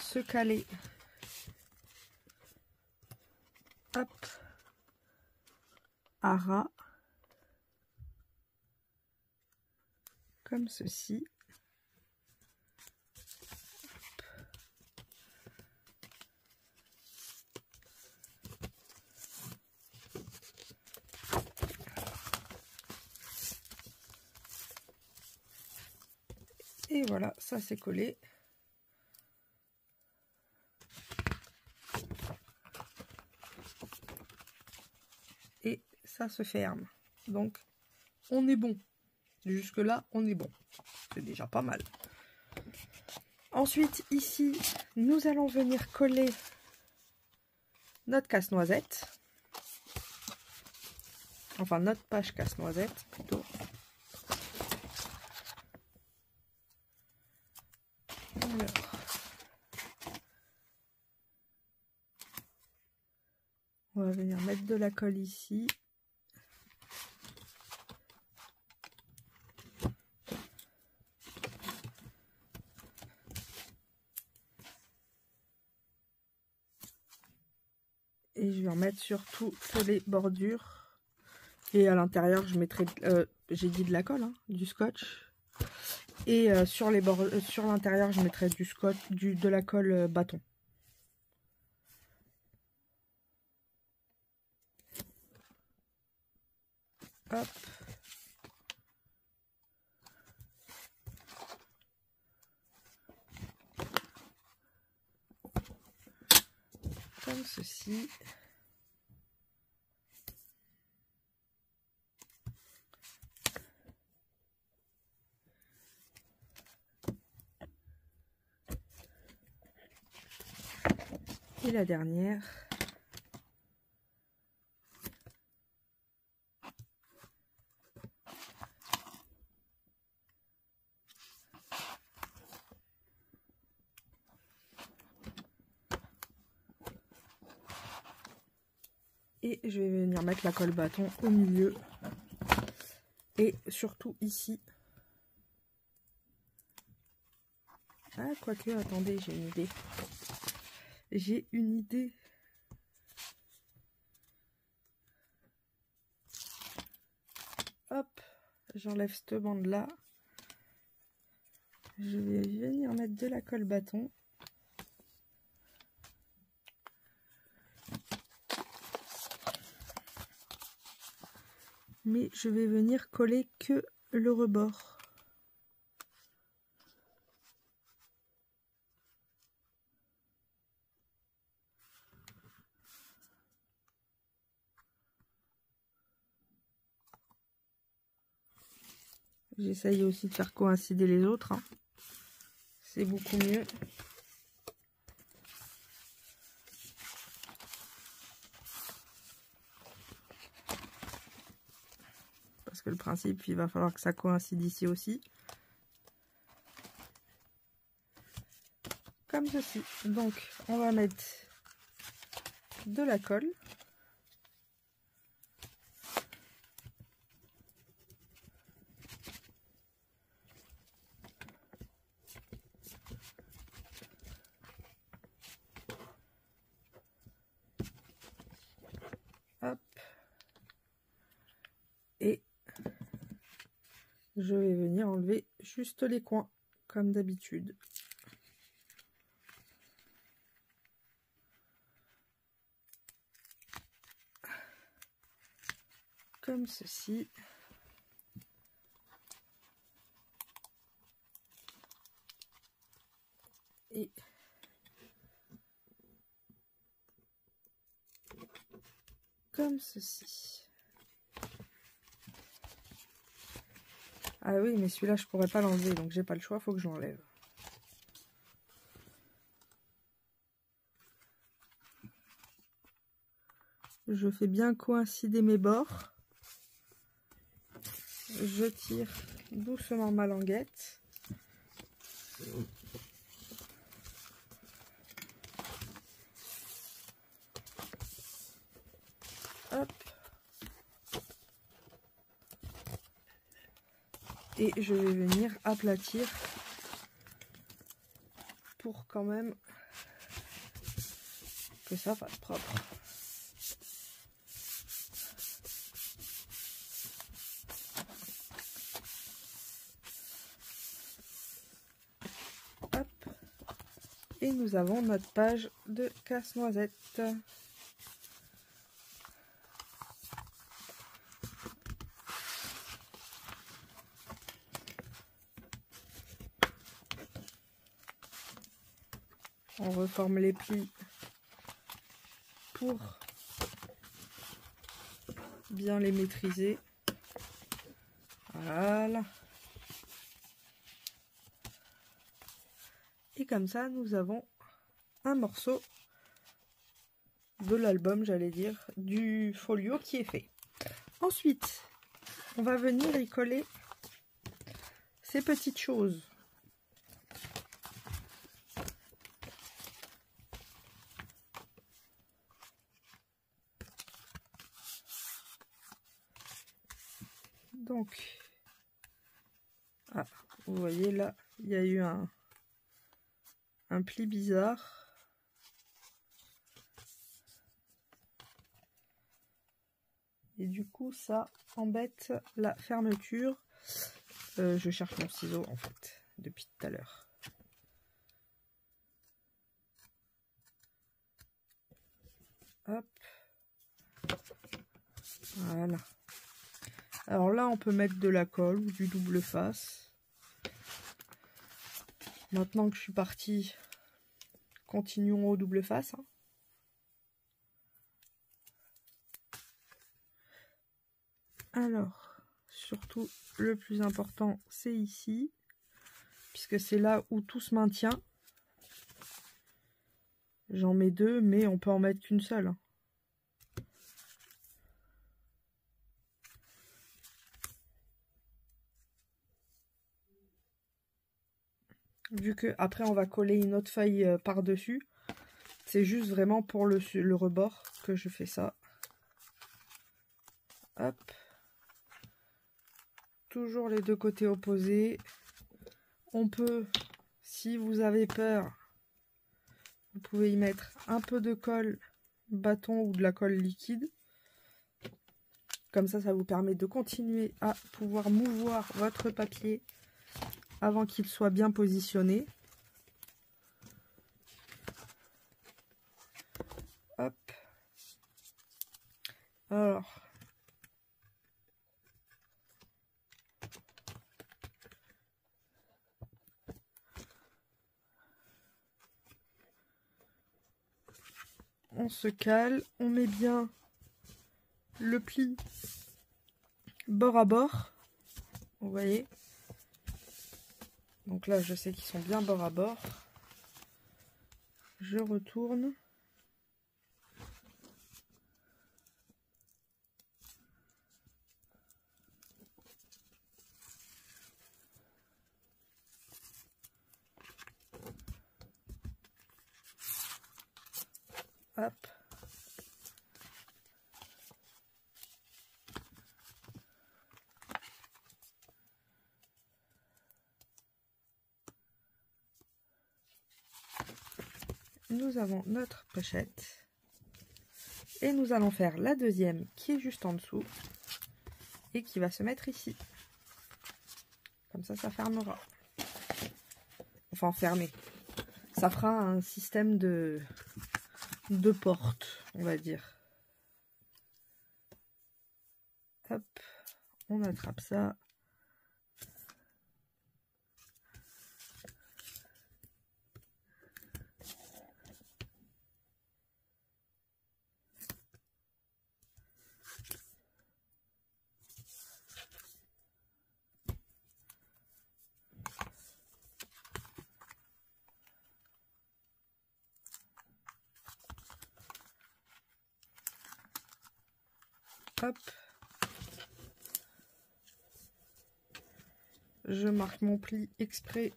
se caler. Hop. À ras. Comme ceci. Et voilà, ça c'est collé. Et ça se ferme. Donc, on est bon. Jusque là, on est bon. C'est déjà pas mal. Ensuite, ici, nous allons venir coller notre casse-noisette. Enfin, notre page casse-noisette, plutôt. Alors, on va venir mettre de la colle ici. Et je vais en mettre sur toutes les bordures. Et à l'intérieur, je mettrai, j'ai dit de la colle, hein, du scotch. Et sur les bords, sur l'intérieur, je mettrai du scotch, de la colle bâton. Hop. Comme ceci. Et la dernière. Et je vais venir mettre la colle bâton au milieu. Et surtout ici. Ah, quoique, attendez, j'ai une idée. J'ai une idée. Hop, j'enlève cette bande là. Je vais venir mettre de la colle bâton. Mais je vais venir coller que le rebord. J'essaye aussi de faire coïncider les autres, hein. C'est beaucoup mieux. Parce que le principe, il va falloir que ça coïncide ici aussi. Comme ceci. Donc, on va mettre de la colle. Hop. Et je vais venir enlever juste les coins, comme d'habitude. Comme ceci. Et comme ceci. Ah oui, mais celui-là, je pourrais pas l'enlever, donc j'ai pas le choix, faut que je l'enlève. Je fais bien coïncider mes bords. Je tire doucement ma languette. Hop. Et je vais venir aplatir pour quand même que ça fasse propre. Hop. Et nous avons notre page de casse-noisette. On reforme les plis pour bien les maîtriser. Voilà. Et comme ça, nous avons un morceau de l'album, j'allais dire, du folio qui est fait. Ensuite, on va venir y coller ces petites choses. Donc, ah, vous voyez là, il y a eu un pli bizarre. Et du coup, ça embête la fermeture. Je cherche mon ciseau en fait, depuis tout à l'heure. Hop. Voilà. Alors là, on peut mettre de la colle ou du double face. Maintenant que je suis partie, continuons au double face. Hein. Alors, surtout, le plus important, c'est ici, puisque c'est là où tout se maintient. J'en mets deux, mais on peut en mettre qu'une seule. Hein. Vu que après on va coller une autre feuille par-dessus, c'est juste vraiment pour le rebord que je fais ça. Hop. Toujours les deux côtés opposés. On peut, si vous avez peur, vous pouvez y mettre un peu de colle bâton ou de la colle liquide. Comme ça, ça vous permet de continuer à pouvoir mouvoir votre papier avant qu'il soit bien positionné. Hop. Alors. On se cale, on met bien le pli bord à bord. Vous voyez? Donc là, je sais qu'ils sont bien bord à bord. Je retourne. Hop. Nous avons notre pochette. Et nous allons faire la deuxième qui est juste en dessous. Et qui va se mettre ici. Comme ça, ça fermera. Enfin, fermé. Ça fera un système de porte, on va dire. Hop, on attrape ça. Hop. Je marque mon pli exprès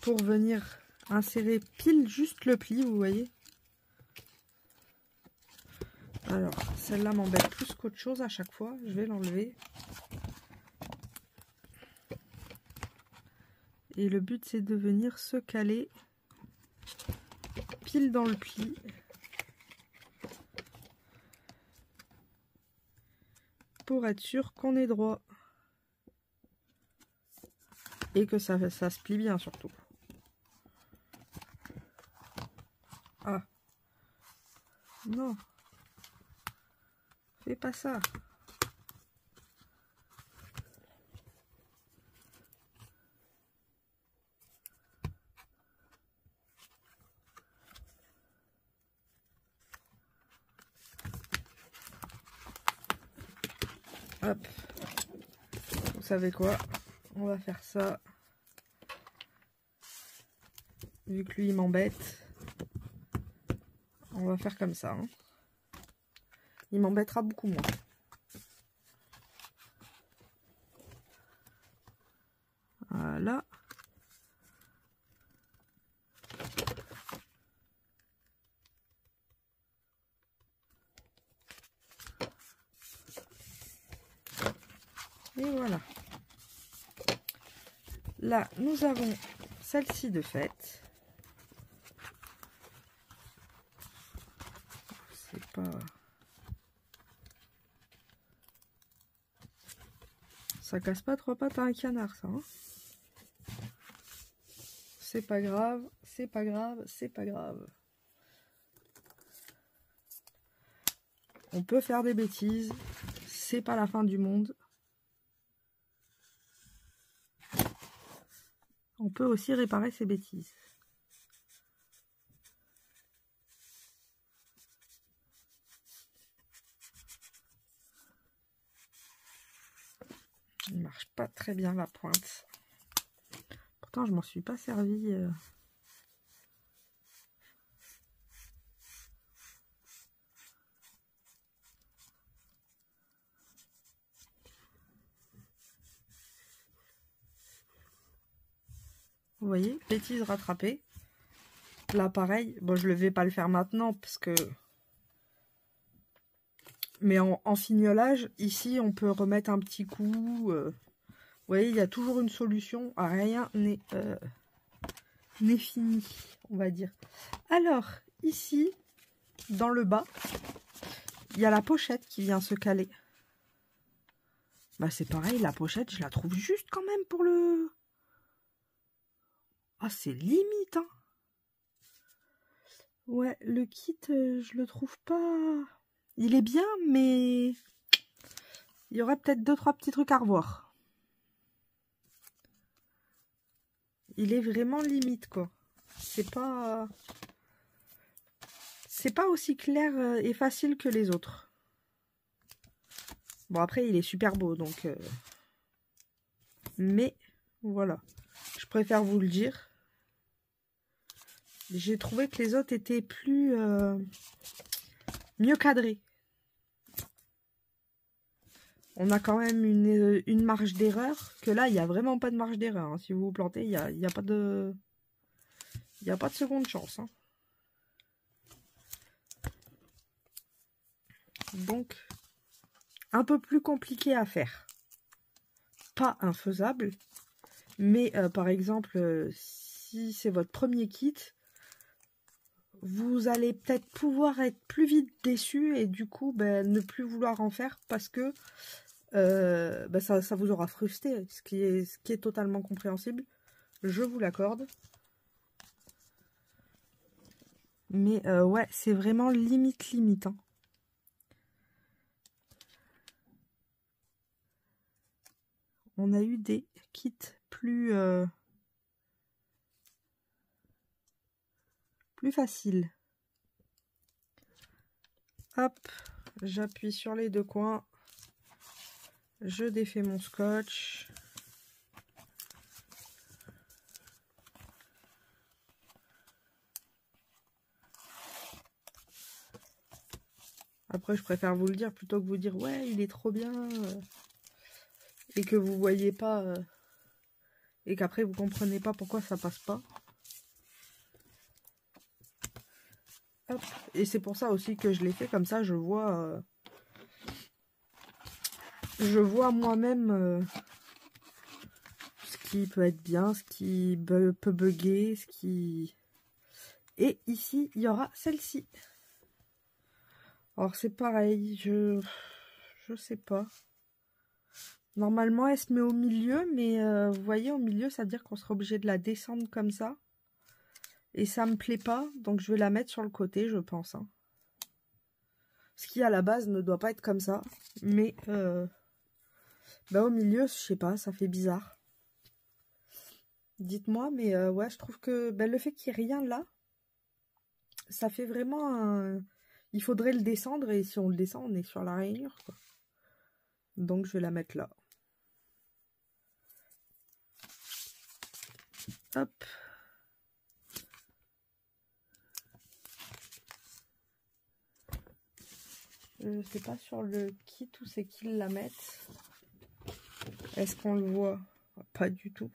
pour venir insérer pile juste le pli, vous voyez. Alors, celle-là m'embête plus qu'autre chose à chaque fois. Je vais l'enlever. Et le but, c'est de venir se caler pile dans le pli. Pour être sûr qu'on est droit. Et que ça se plie bien surtout. Ah. Non. Fais pas ça. Hop. Vous savez quoi? On va faire ça. Vu que lui il m'embête. On va faire comme ça. Hein. Il m'embêtera beaucoup moins. Voilà. Et voilà. Là, nous avons celle-ci de faite. C'est pas... Ça casse pas trois pattes à un canard, ça. Hein, c'est pas grave, c'est pas grave, c'est pas grave. On peut faire des bêtises. c'est pas la fin du monde. On peut aussi réparer ses bêtises. Il marche pas très bien la pointe. Pourtant, je m'en suis pas servi. Vous voyez, bêtise rattrapée. Là, pareil. Bon, je ne vais pas le faire maintenant parce que... Mais en fignolage, ici, on peut remettre un petit coup. Vous voyez, il y a toujours une solution. Rien n'est fini, on va dire. Alors, ici, dans le bas, il y a la pochette qui vient se caler. Bah, c'est pareil, la pochette, je la trouve juste quand même pour le... Ah, c'est limite, hein. Ouais, le kit, je le trouve pas... Il est bien, mais... Il y aurait peut-être 2-3 petits trucs à revoir. Il est vraiment limite, quoi. C'est pas aussi clair et facile que les autres. Bon, après, il est super beau, donc... Mais, voilà. Je préfère vous le dire. J'ai trouvé que les autres étaient plus... mieux cadrés. On a quand même une marge d'erreur, que là, il n'y a vraiment pas de marge d'erreur. Hein. Si vous vous plantez, il n'y a pas de... Il n'y a pas de seconde chance. Hein. Donc, un peu plus compliqué à faire. Pas infaisable. Mais, par exemple, si c'est votre premier kit, vous allez peut-être pouvoir être plus vite déçu et du coup, ben, ne plus vouloir en faire parce que ben, ça vous aura frustré, ce qui est totalement compréhensible. Je vous l'accorde. Mais ouais, c'est vraiment limite. Hein. On a eu des kits plus faciles. Hop, j'appuie sur les deux coins. Je défais mon scotch. Après, je préfère vous le dire plutôt que vous dire ouais, il est trop bien. Et que vous voyez pas. Et qu'après, vous comprenez pas pourquoi ça passe pas. Hop. Et c'est pour ça aussi que je l'ai fait comme ça. Je vois moi-même ce qui peut être bien, ce qui peut bugger, ce qui... Et ici, il y aura celle-ci. Alors, c'est pareil, je sais pas. Normalement, elle se met au milieu, mais vous voyez, au milieu, ça veut dire qu'on sera obligé de la descendre comme ça. Et ça me plaît pas, donc je vais la mettre sur le côté, je pense. Hein. Ce qui, à la base, ne doit pas être comme ça. Mais, bah, au milieu, je sais pas, ça fait bizarre. Dites-moi, mais ouais, je trouve que bah, le fait qu'il n'y ait rien là, ça fait vraiment un... Il faudrait le descendre, et si on le descend, on est sur la rainure, quoi. Donc, je vais la mettre là. Hop. Je sais pas sur le kit où c'est qu'ils la mettent. Est-ce qu'on le voit? Pas du tout.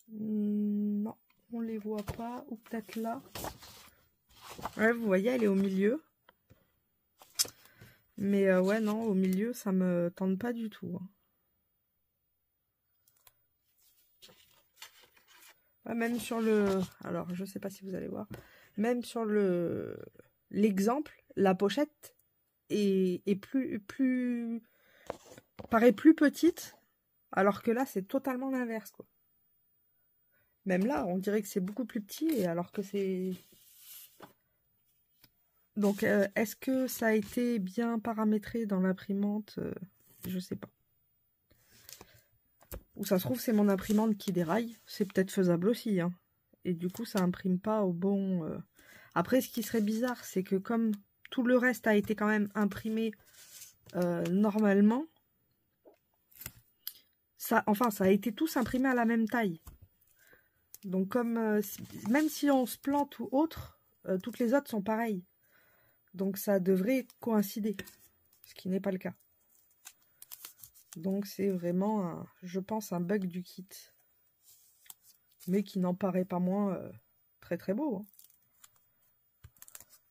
Non, on les voit pas. Ou peut-être là. Ouais, vous voyez, elle est au milieu. Mais ouais, non, au milieu, ça me tente pas du tout. Hein. Ouais, même sur le... Alors, je sais pas si vous allez voir. Même sur l'exemple, la pochette est plus... paraît plus petite. Alors que là, c'est totalement l'inverse, quoi. Même là, on dirait que c'est beaucoup plus petit, alors que c'est... Donc, est-ce que ça a été bien paramétré dans l'imprimante? Je sais pas. Ou ça se trouve, c'est mon imprimante qui déraille. C'est peut-être faisable aussi, hein. Et du coup, ça imprime pas au bon... Après, ce qui serait bizarre, c'est que comme tout le reste a été quand même imprimé normalement, ça a été tous imprimés à la même taille. Donc, comme même si on se plante ou autre, toutes les autres sont pareilles. Donc, ça devrait coïncider, ce qui n'est pas le cas. Donc, c'est vraiment, je pense, un bug du kit. Mais qui n'en paraît pas moins très très beau.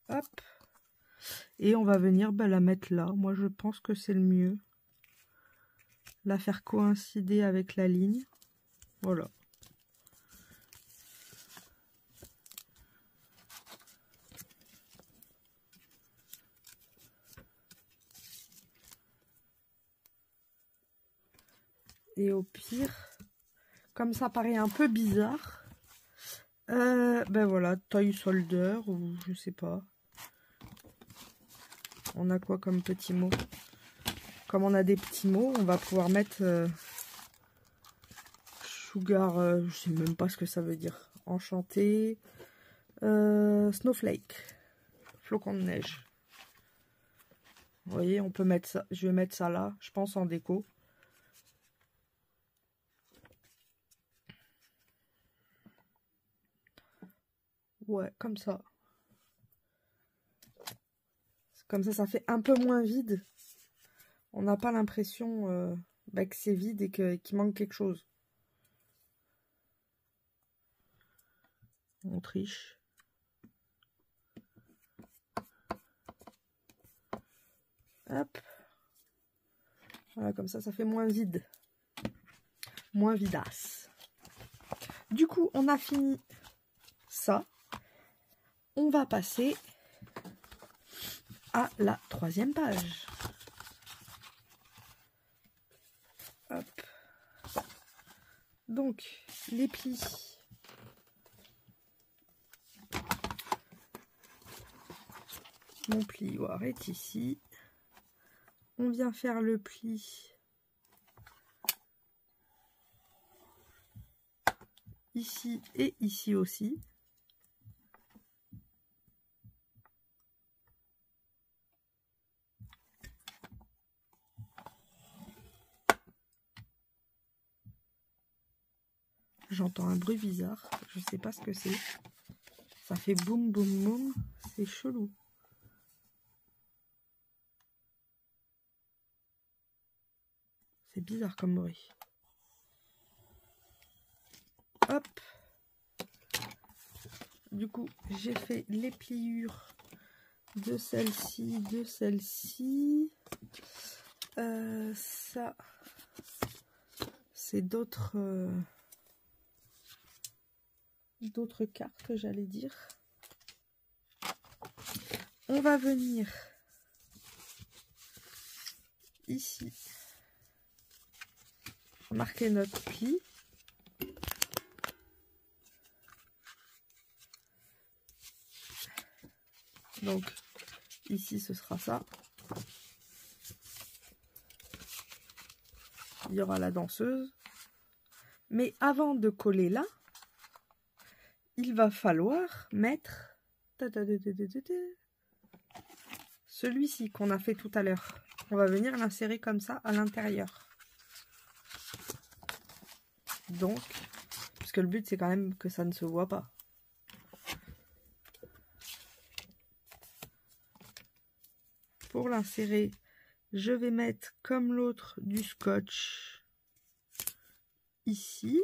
Hein. Hop. Et on va venir la mettre là. Moi, je pense que c'est le mieux. La faire coïncider avec la ligne. Voilà. Et au pire, comme ça paraît un peu bizarre, ben voilà, toy solder ou je sais pas. On a quoi comme petits mots? Comme on a des petits mots, on va pouvoir mettre sugar, je sais même pas ce que ça veut dire. Enchanté, snowflake, flocon de neige. Vous voyez, on peut mettre ça. Je vais mettre ça là, je pense en déco. Ouais, comme ça. Comme ça fait un peu moins vide. On n'a pas l'impression que c'est vide et qu'il manque quelque chose. On triche. Hop. Voilà, comme ça fait moins vide. Moins vidasse. Du coup, on a fini ça. On va passer à la 3e page. Hop. Donc, les plis. Mon plioir est ici. On vient faire le pli ici et ici aussi. J'entends un bruit bizarre, je sais pas ce que c'est. Ça fait boum boum boum, c'est chelou. C'est bizarre comme bruit. Hop. Du coup, j'ai fait les pliures de celle-ci, de celle-ci. Ça, c'est d'autres cartes, j'allais dire. On va venir ici marquer notre pli. Donc ici ce sera ça. Il y aura la danseuse. Mais avant de coller là, il va falloir mettre celui-ci qu'on a fait tout à l'heure. On va venir l'insérer comme ça à l'intérieur. Donc, parce que le but c'est quand même que ça ne se voit pas. Pour l'insérer, je vais mettre comme l'autre du scotch ici.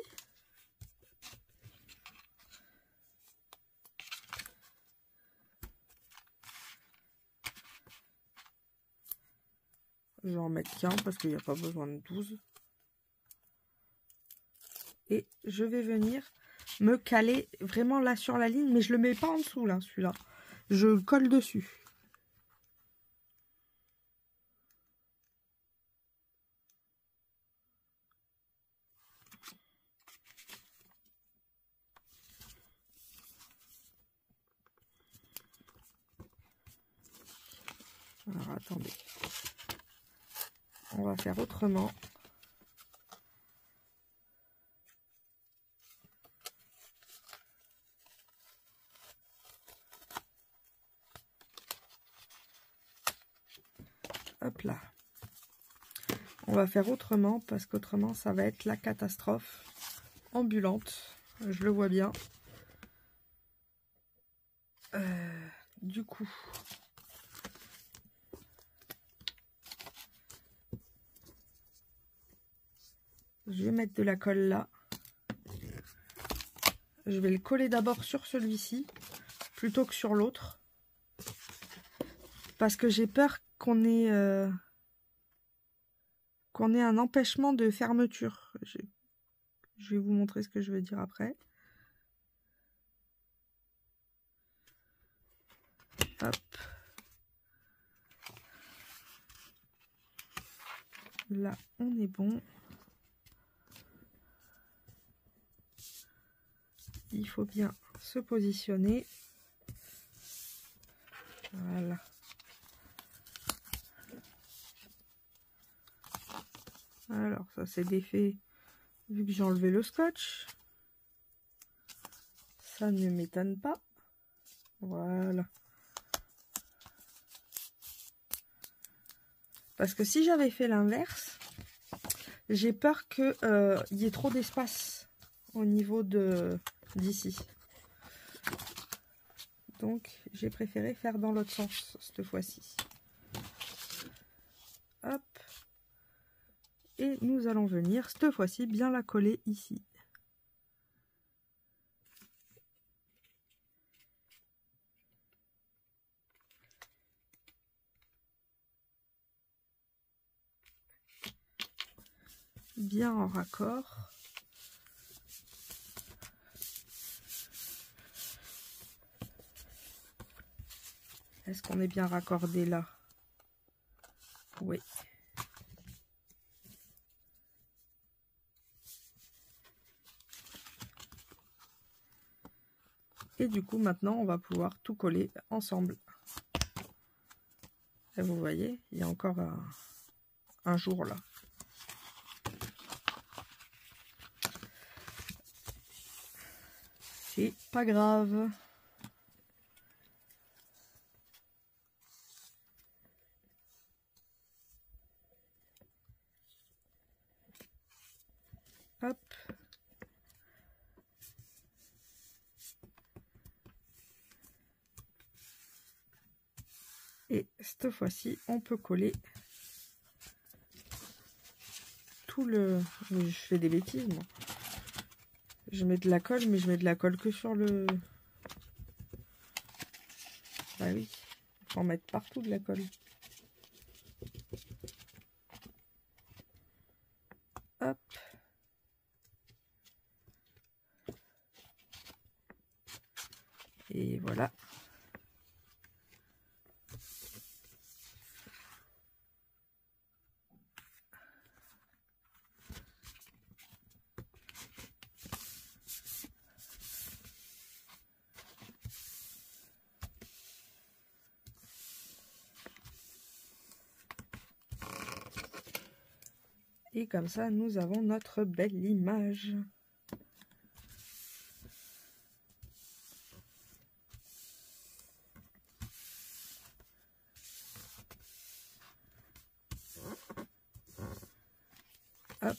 Je vais en mettre qu'un parce qu'il n'y a pas besoin de 12. Et je vais venir me caler vraiment là sur la ligne, mais je le mets pas en dessous là, celui-là. Je le colle dessus. Alors attendez. On va faire autrement. Hop là. On va faire autrement parce qu'autrement ça va être la catastrophe ambulante. Je le vois bien. Du coup, je vais mettre de la colle là. Je vais le coller d'abord sur celui-ci plutôt que sur l'autre. Parce que j'ai peur qu'on ait un empêchement de fermeture. Je vais vous montrer ce que je veux dire après. Hop. Là, on est bon. Il faut bien se positionner. Voilà. Alors, ça c'est défait vu que j'ai enlevé le scotch. Ça ne m'étonne pas. Voilà. Parce que si j'avais fait l'inverse, j'ai peur qu'il y ait trop d'espace au niveau d'ici. Donc, j'ai préféré faire dans l'autre sens cette fois-ci. Hop. Et nous allons venir, cette fois-ci, bien la coller ici. Bien en raccord. Est-ce qu'on est bien raccordé là? Oui. Et du coup, maintenant, on va pouvoir tout coller ensemble. Et vous voyez, il y a encore un jour là. C'est pas grave. Hop. Et cette fois-ci, on peut coller tout le... Je fais des bêtises, moi. Je mets de la colle, mais je mets de la colle que sur le... Bah oui, il faut en mettre partout de la colle. Hop. Et voilà. Et comme ça, nous avons notre belle image. Hop.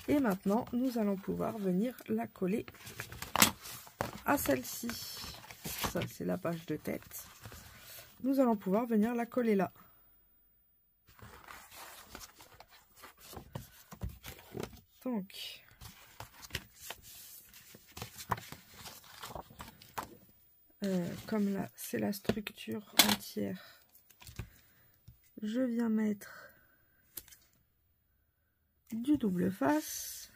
Et maintenant, nous allons pouvoir venir la coller à celle-ci. Ça, c'est la page de tête. Nous allons pouvoir venir la coller là. Donc, comme là, c'est la structure entière, je viens mettre du double face.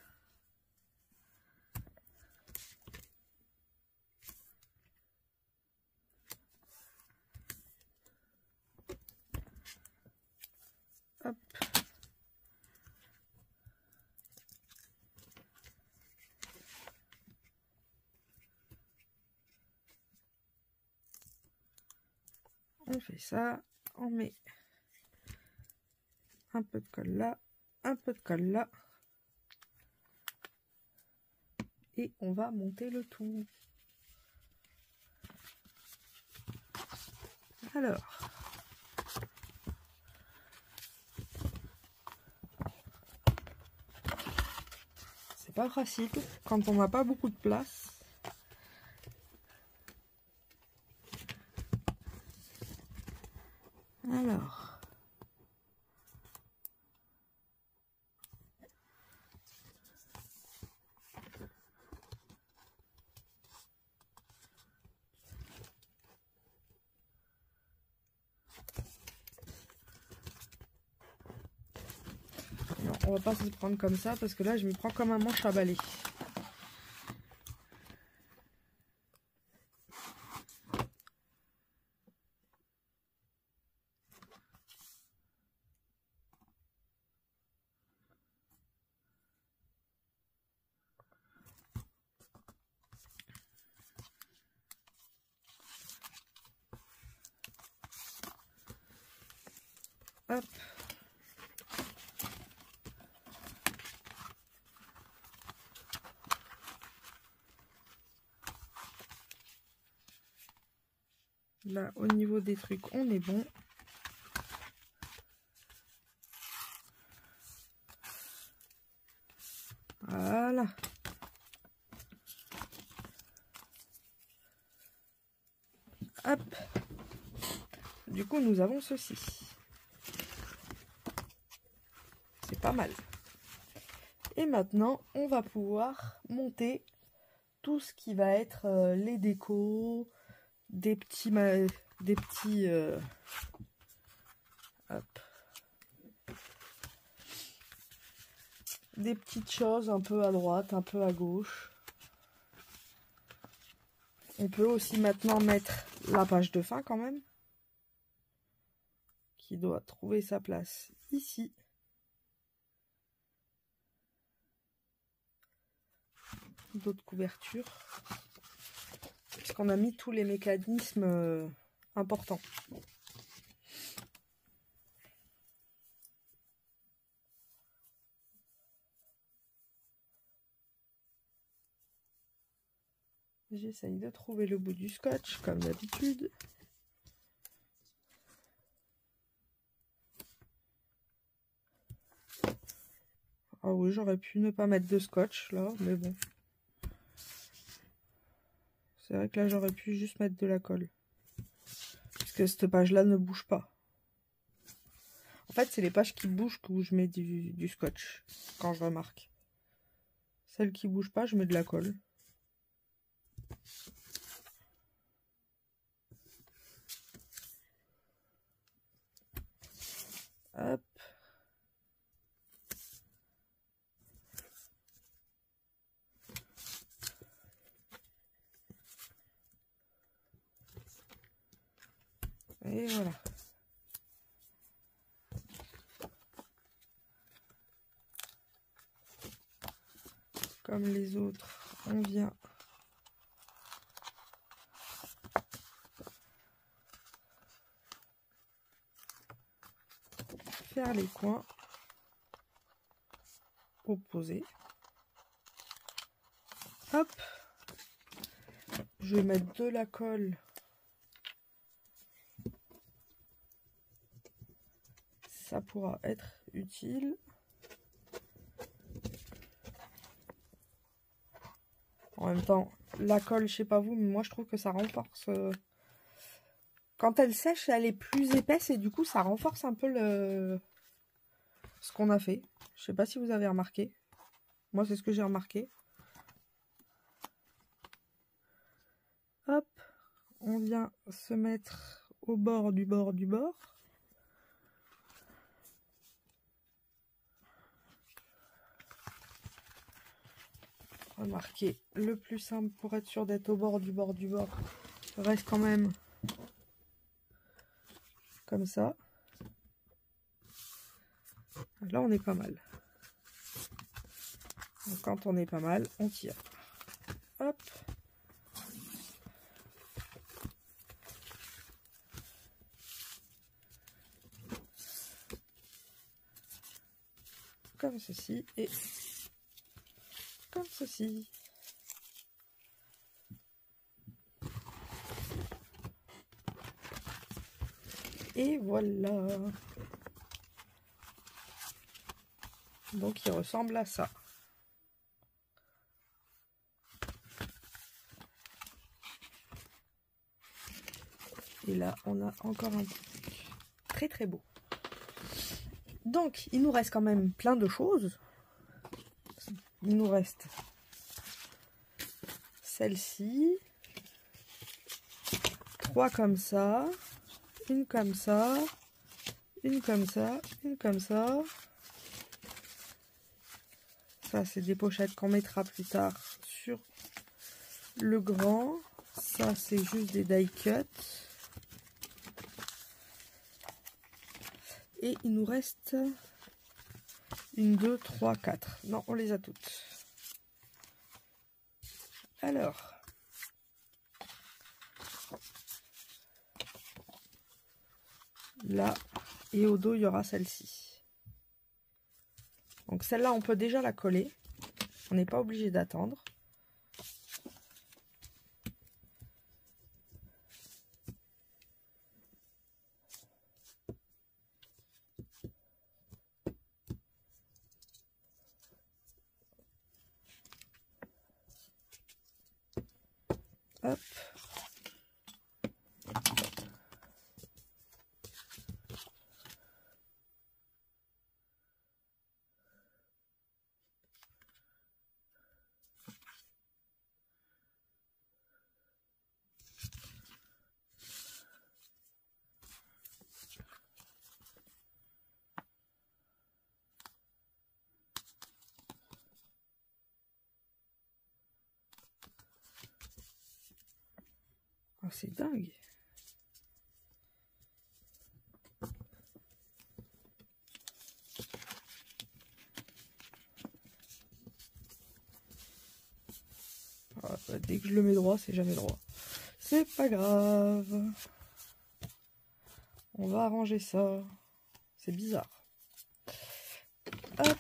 Hop. on fait ça, on met un peu de colle là, un peu de colle là, et on va monter le tout. Alors, c'est pas facile quand on n'a pas beaucoup de place. Alors, non, on va pas se prendre comme ça parce que là je m'y prends comme un manche à balai. Hop. Là, au niveau des trucs, on est bon. Voilà. Hop. Du coup, nous avons ceci. C'est pas mal. Et maintenant, on va pouvoir monter tout ce qui va être les décos, des petits hop, des petites choses un peu à droite, un peu à gauche. On peut aussi maintenant mettre la page de fin quand même, qui doit trouver sa place ici. D'autres couvertures, puisqu'on a mis tous les mécanismes importants. J'essaye de trouver le bout du scotch, comme d'habitude. Ah oui, j'aurais pu ne pas mettre de scotch, là, mais bon. C'est vrai que là, j'aurais pu juste mettre de la colle. Parce que cette page-là ne bouge pas. En fait, c'est les pages qui bougent où je mets du scotch, quand je remarque. Celles qui bougent pas, je mets de la colle. Hop. Et voilà. Comme les autres, on vient faire les coins opposés. Hop. Je vais mettre de la colle. Ça pourra être utile. En même temps, la colle, je sais pas vous, mais moi je trouve que ça renforce. Quand elle sèche, elle est plus épaisse et du coup ça renforce un peu ce qu'on a fait. Je sais pas si vous avez remarqué. Moi c'est ce que j'ai remarqué. Hop, on vient se mettre au bord du bord du bord. Remarquez, le plus simple pour être sûr d'être au bord du bord du bord, reste quand même comme ça. Là on est pas mal. Donc, quand on est pas mal, on tire. Hop. comme ceci et comme ceci. Et voilà. Donc il ressemble à ça. Et là, on a encore un truc très très beau. Donc, il nous reste quand même plein de choses. Il nous reste celle-ci, 3 comme ça, une comme ça, une comme ça, une comme ça. Ça, c'est des pochettes qu'on mettra plus tard sur le grand. Ça, c'est juste des die cuts. Et il nous reste 1, 2, 3, 4. Non, on les a toutes. Alors, là, et au dos, il y aura celle-ci. Donc celle-là, on peut déjà la coller. On n'est pas obligé d'attendre. Hop. Oh, c'est dingue. Oh, bah, dès que je le mets droit, c'est jamais droit. C'est pas grave. On va arranger ça. C'est bizarre. Hop.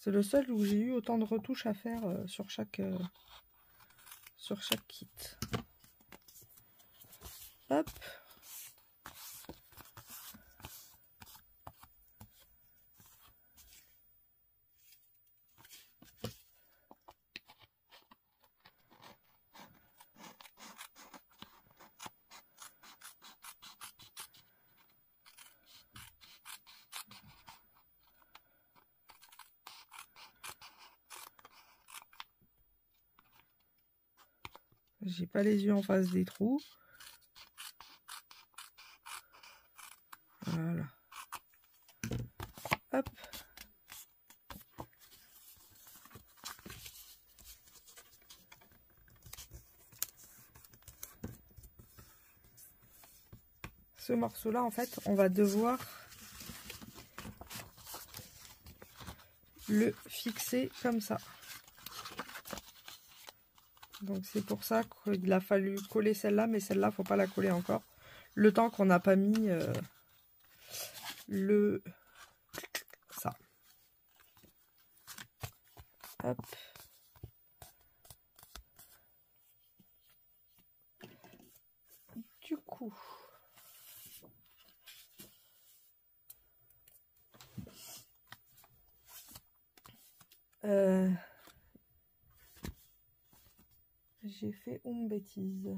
C'est le seul où j'ai eu autant de retouches à faire sur chaque kit. Hop. J'ai pas les yeux en face des trous. Voilà. Hop. Ce morceau-là, en fait, on va devoir le fixer comme ça. Donc c'est pour ça qu'il a fallu coller celle-là, mais celle-là, faut pas la coller encore. Le temps qu'on n'a pas mis ça. Hop. Du coup, j'ai fait une bêtise.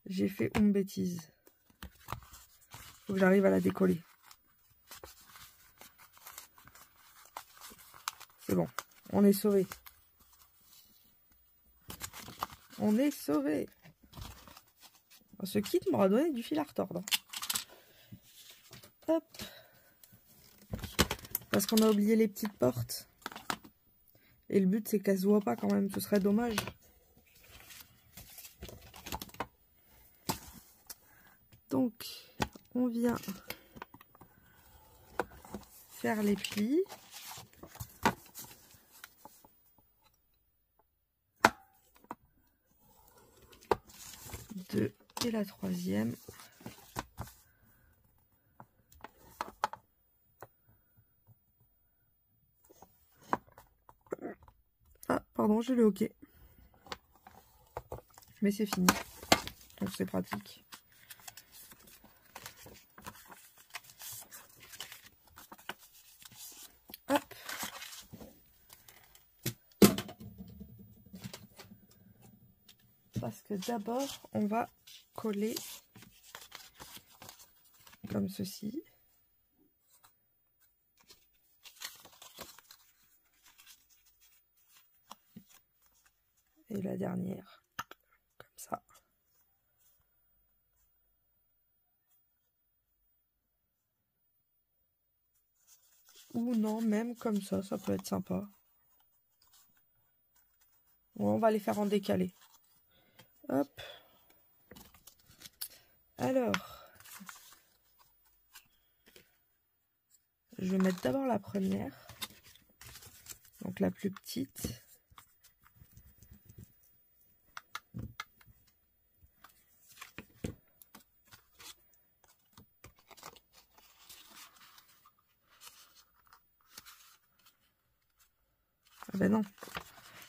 J'ai fait une bêtise. Faut que j'arrive à la décoller. C'est bon, on est sauvé. On est sauvé. Ce kit m'aura donné du fil à retordre. Hop. Parce qu'on a oublié les petites portes. Et le but, c'est qu'elles se voient pas quand même. Ce serait dommage. Donc, on vient faire les plis. Deux et la troisième. Ah, pardon, j'ai le OK. Mais c'est fini. Donc c'est pratique. Hop. Parce que d'abord, on va coller comme ceci. Et la dernière, comme ça. Ou non, même comme ça peut être sympa. Bon, on va les faire en décalé. Hop. Alors, je vais mettre d'abord la première. Donc la plus petite. Ah ben non.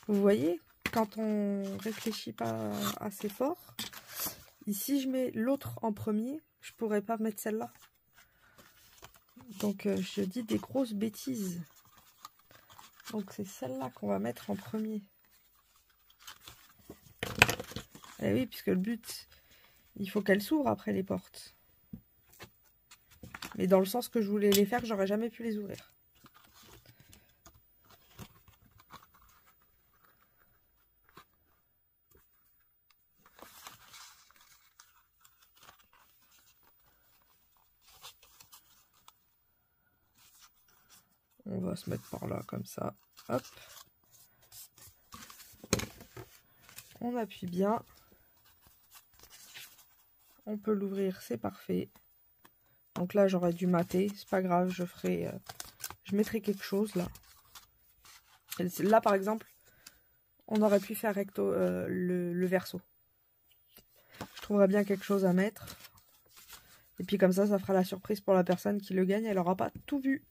Vous voyez, quand on réfléchit pas assez fort, ici je mets l'autre en premier, je pourrais pas mettre celle-là. Donc je dis des grosses bêtises. Donc c'est celle-là qu'on va mettre en premier. Eh oui, puisque le but, il faut qu'elle s'ouvre après les portes. Mais dans le sens que je voulais les faire, j'aurais jamais pu les ouvrir. On va se mettre par là, comme ça. Hop. On appuie bien. On peut l'ouvrir, c'est parfait. Donc là, j'aurais dû mater. C'est pas grave, je ferai... je mettrai quelque chose, là. Là, par exemple, on aurait pu faire recto le verso. Je trouverais bien quelque chose à mettre. Et puis comme ça fera la surprise pour la personne qui le gagne. Elle n'aura pas tout vu.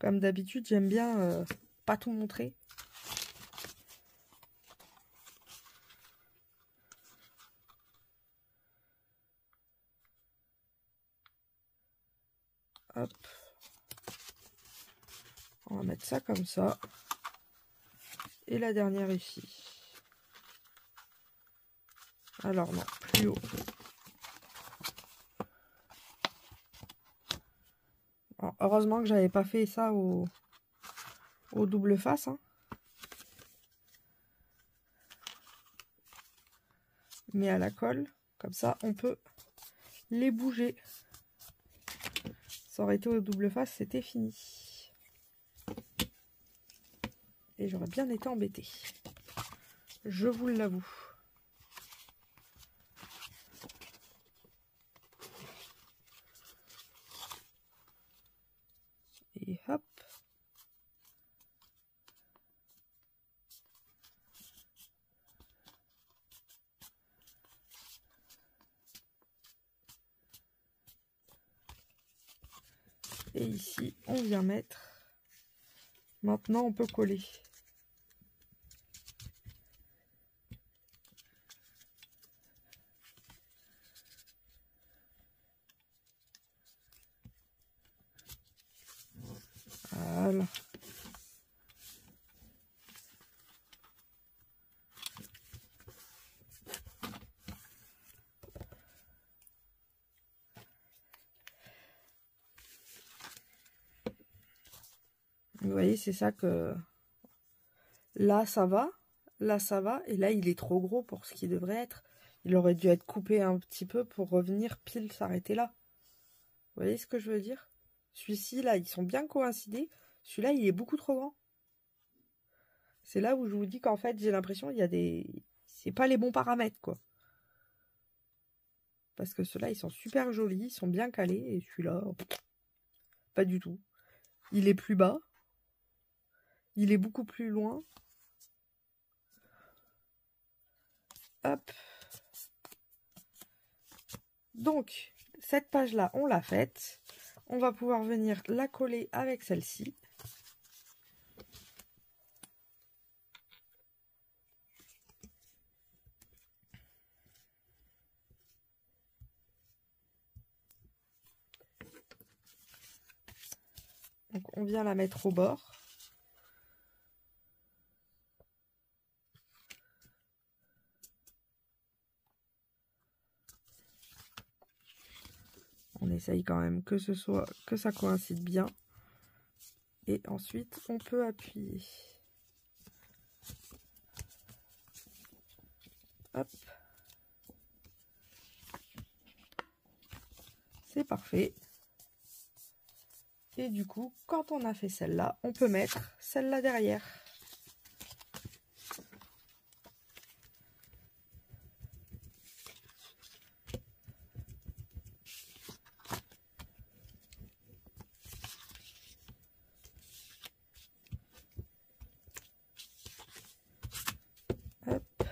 Comme d'habitude, j'aime bien pas tout montrer. Hop. On va mettre ça comme ça. Et la dernière ici. Alors non, plus haut. Alors, heureusement que j'avais pas fait ça au double face. Hein. Mais à la colle, comme ça, on peut les bouger. Ça aurait été au double face, c'était fini. Et j'aurais bien été embêtée. Je vous l'avoue. Et hop. Et ici, on vient mettre. Maintenant, on peut coller. Voilà. Vous voyez, c'est ça que... Là, ça va. Là, ça va. Et là, il est trop gros pour ce qu'il devrait être. Il aurait dû être coupé un petit peu pour revenir pile s'arrêter là. Vous voyez ce que je veux dire? Celui-ci, là, ils sont bien coïncidés. Celui-là, il est beaucoup trop grand. C'est là où je vous dis qu'en fait, j'ai l'impression qu'il y a des... C'est pas les bons paramètres, quoi. Parce que ceux-là, ils sont super jolis, ils sont bien calés. Et celui-là, pas du tout. Il est plus bas. Il est beaucoup plus loin. Hop. Donc, cette page-là, on l'a faite. On va pouvoir venir la coller avec celle-ci. Donc, on vient la mettre au bord. On essaye quand même que ça coïncide bien. Et ensuite, on peut appuyer. Hop. C'est parfait. Et du coup, quand on a fait celle-là, on peut mettre celle-là derrière. Hop.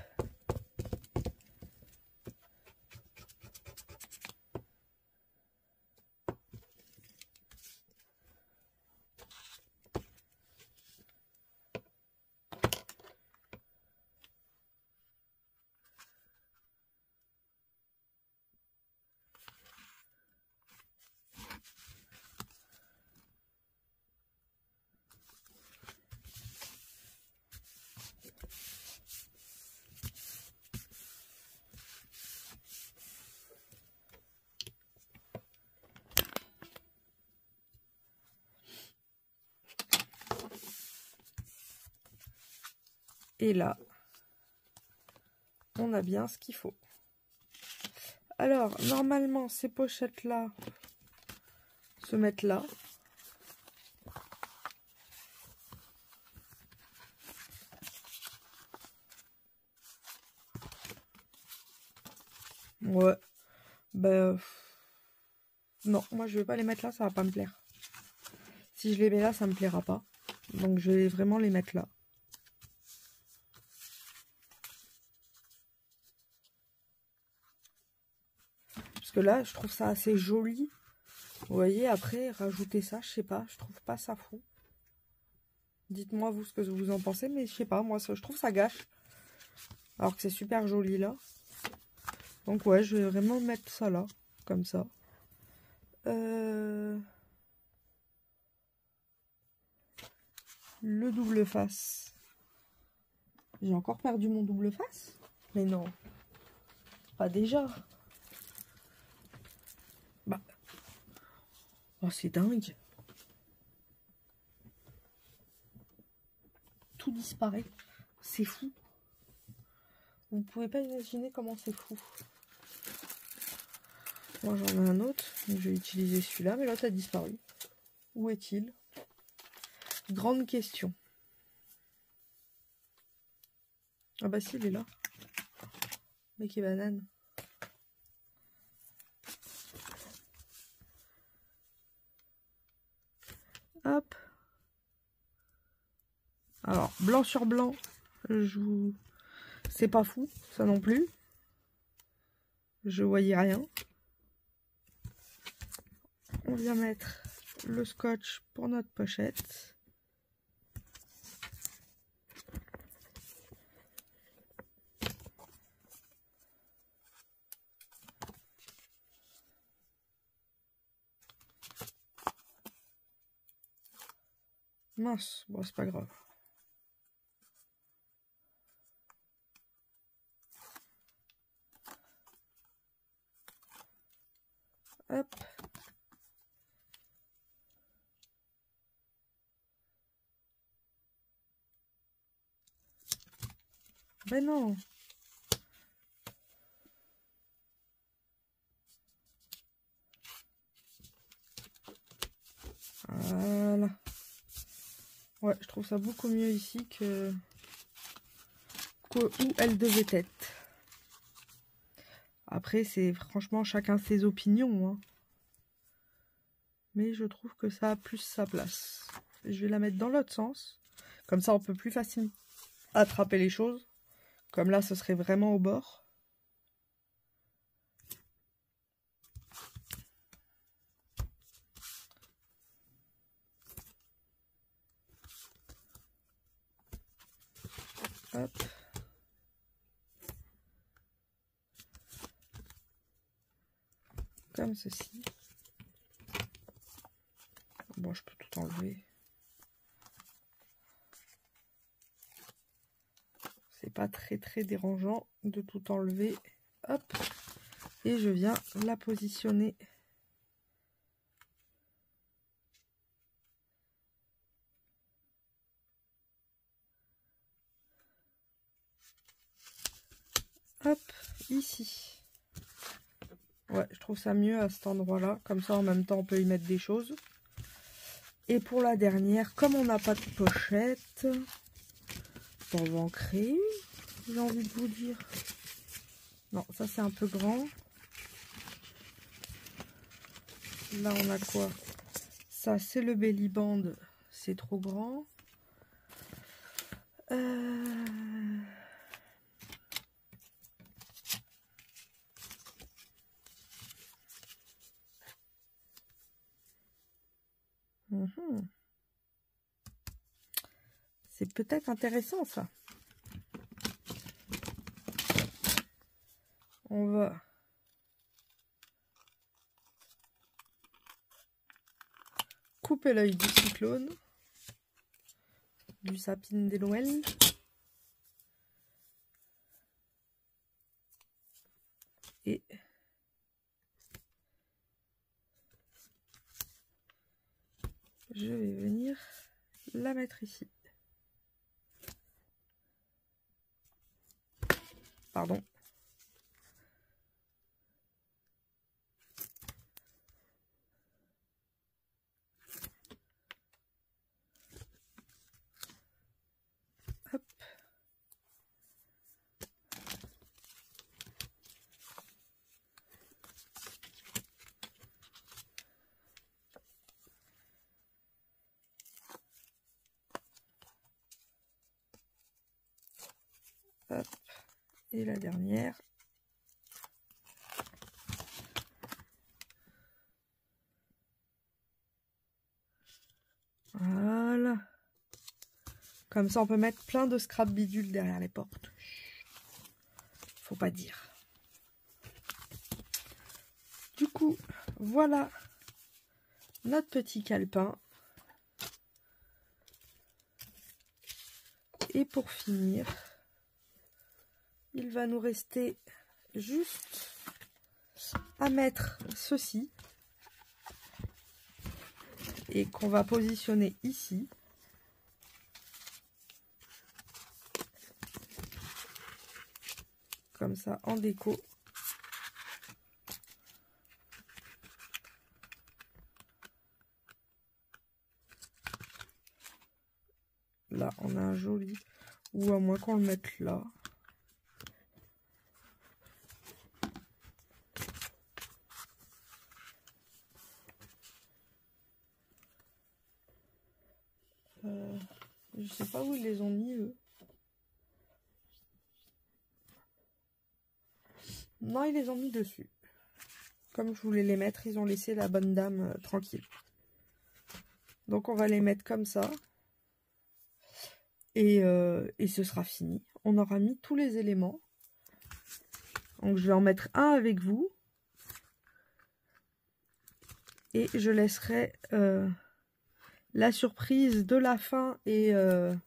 Et là, on a bien ce qu'il faut. Alors, normalement, ces pochettes-là se mettent là. Ouais. Ben, non, moi je vais pas les mettre là, ça va pas me plaire. Si je les mets là, ça me plaira pas. Donc je vais vraiment les mettre là. Parce que là, je trouve ça assez joli. Vous voyez, après, rajouter ça, je sais pas, je trouve pas ça fou. Dites-moi vous ce que vous en pensez, mais je sais pas, moi je trouve ça gâche. Alors que c'est super joli là. Donc ouais, je vais vraiment mettre ça là, comme ça. Le double face. J'ai encore perdu mon double face? Mais non. Pas déjà. Bah. Oh, c'est dingue. Tout disparaît. C'est fou. Vous pouvez pas imaginer comment c'est fou. Moi j'en ai un autre. Donc je vais utiliser celui-là, mais l'autre a disparu. Où est-il? Grande question. Ah bah si, il est là. Mais qui banane. Hop. Alors, blanc sur blanc, c'est pas fou, ça non plus. Je voyais rien. On vient mettre le scotch pour notre pochette. Mince, bon c'est pas grave. Hop. Ben non. Voilà. Ouais, je trouve ça beaucoup mieux ici que où elle devait être. Après, c'est franchement chacun ses opinions, hein. Mais je trouve que ça a plus sa place. Je vais la mettre dans l'autre sens. Comme ça, on peut plus facilement attraper les choses. Comme là, ce serait vraiment au bord. Hop. Comme ceci. Bon, je peux tout enlever. C'est pas très dérangeant de tout enlever. Hop. Et je viens la positionner. Hop, ici. Ouais, je trouve ça mieux à cet endroit-là. Comme ça, en même temps, on peut y mettre des choses. Et pour la dernière, comme on n'a pas de pochette, on va en créer une, j'ai envie de vous dire. Non, ça c'est un peu grand. Là, on a quoi? Ça, c'est le belly band. C'est trop grand. C'est peut-être intéressant, ça. On va couper l'œil du cyclone, du sapin de Noël. Et je vais venir la mettre ici. Pardon. Hop. Hop. Et la dernière. Voilà. Comme ça, on peut mettre plein de scrap bidule derrière les portes. Faut pas dire. Du coup, voilà notre petit calepin. Et pour finir, il va nous rester juste à mettre ceci. Et qu'on va positionner ici. Comme ça, en déco. Là, on a un joli. Ou à moins qu'on le mette là. Je sais pas où ils les ont mis, eux. Non, ils les ont mis dessus. Comme je voulais les mettre, ils ont laissé la bonne dame tranquille. Donc, on va les mettre comme ça. Et ce sera fini. On aura mis tous les éléments. Donc, je vais en mettre un avec vous. Et je laisserai la surprise de la fin et de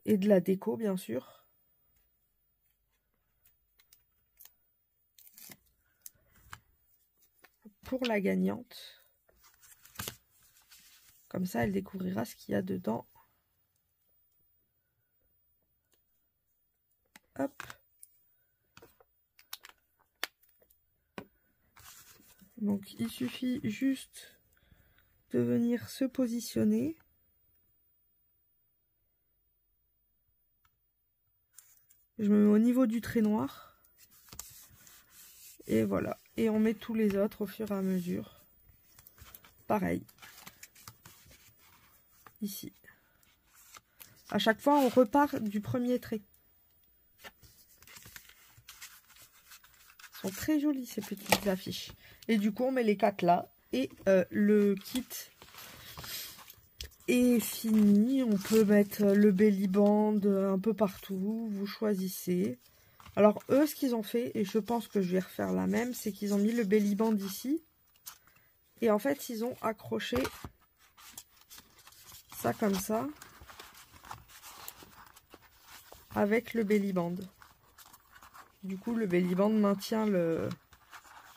la déco, bien sûr. Pour la gagnante. Comme ça, elle découvrira ce qu'il y a dedans. Hop. Donc, il suffit juste de venir se positionner. Je me mets au niveau du trait noir. Et voilà. Et on met tous les autres au fur et à mesure. Pareil. Ici. À chaque fois, on repart du premier trait. Ils sont très jolis, ces petites affiches. Et du coup, on met les 4 là. Et le kit est fini. On peut mettre le belly band un peu partout. Vous choisissez. Alors, eux, ce qu'ils ont fait, et je pense que je vais refaire la même, c'est qu'ils ont mis le belly band ici. Et en fait, ils ont accroché ça comme ça. Avec le belly band. Du coup, le belly band maintient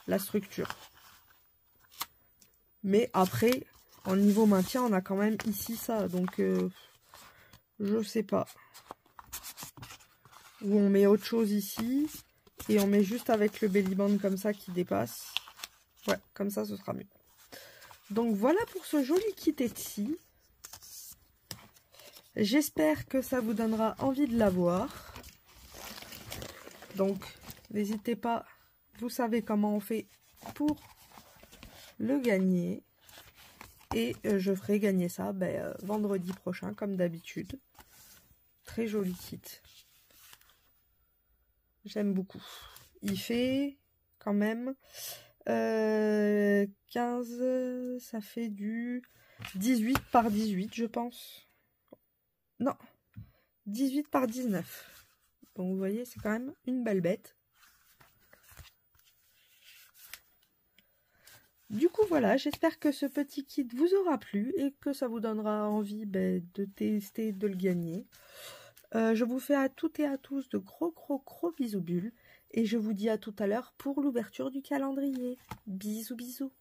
la structure. Mais après, en niveau maintien, on a quand même ici ça. Donc, je sais pas. Ou on met autre chose ici. Et on met juste avec le belly band comme ça qui dépasse. Ouais, comme ça, ce sera mieux. Donc, voilà pour ce joli kit Etsy. J'espère que ça vous donnera envie de l'avoir. Donc, n'hésitez pas, vous savez comment on fait pour le gagner. Et je ferai gagner ça vendredi prochain, comme d'habitude. Très joli kit. J'aime beaucoup. Il fait quand même 15, ça fait du 18 par 18, je pense. Non, 18 par 19. Donc vous voyez, c'est quand même une belle bête. Du coup, voilà, j'espère que ce petit kit vous aura plu et que ça vous donnera envie de tester, de le gagner. Je vous fais à toutes et à tous de gros bisous bulles et je vous dis à tout à l'heure pour l'ouverture du calendrier. Bisous bisous.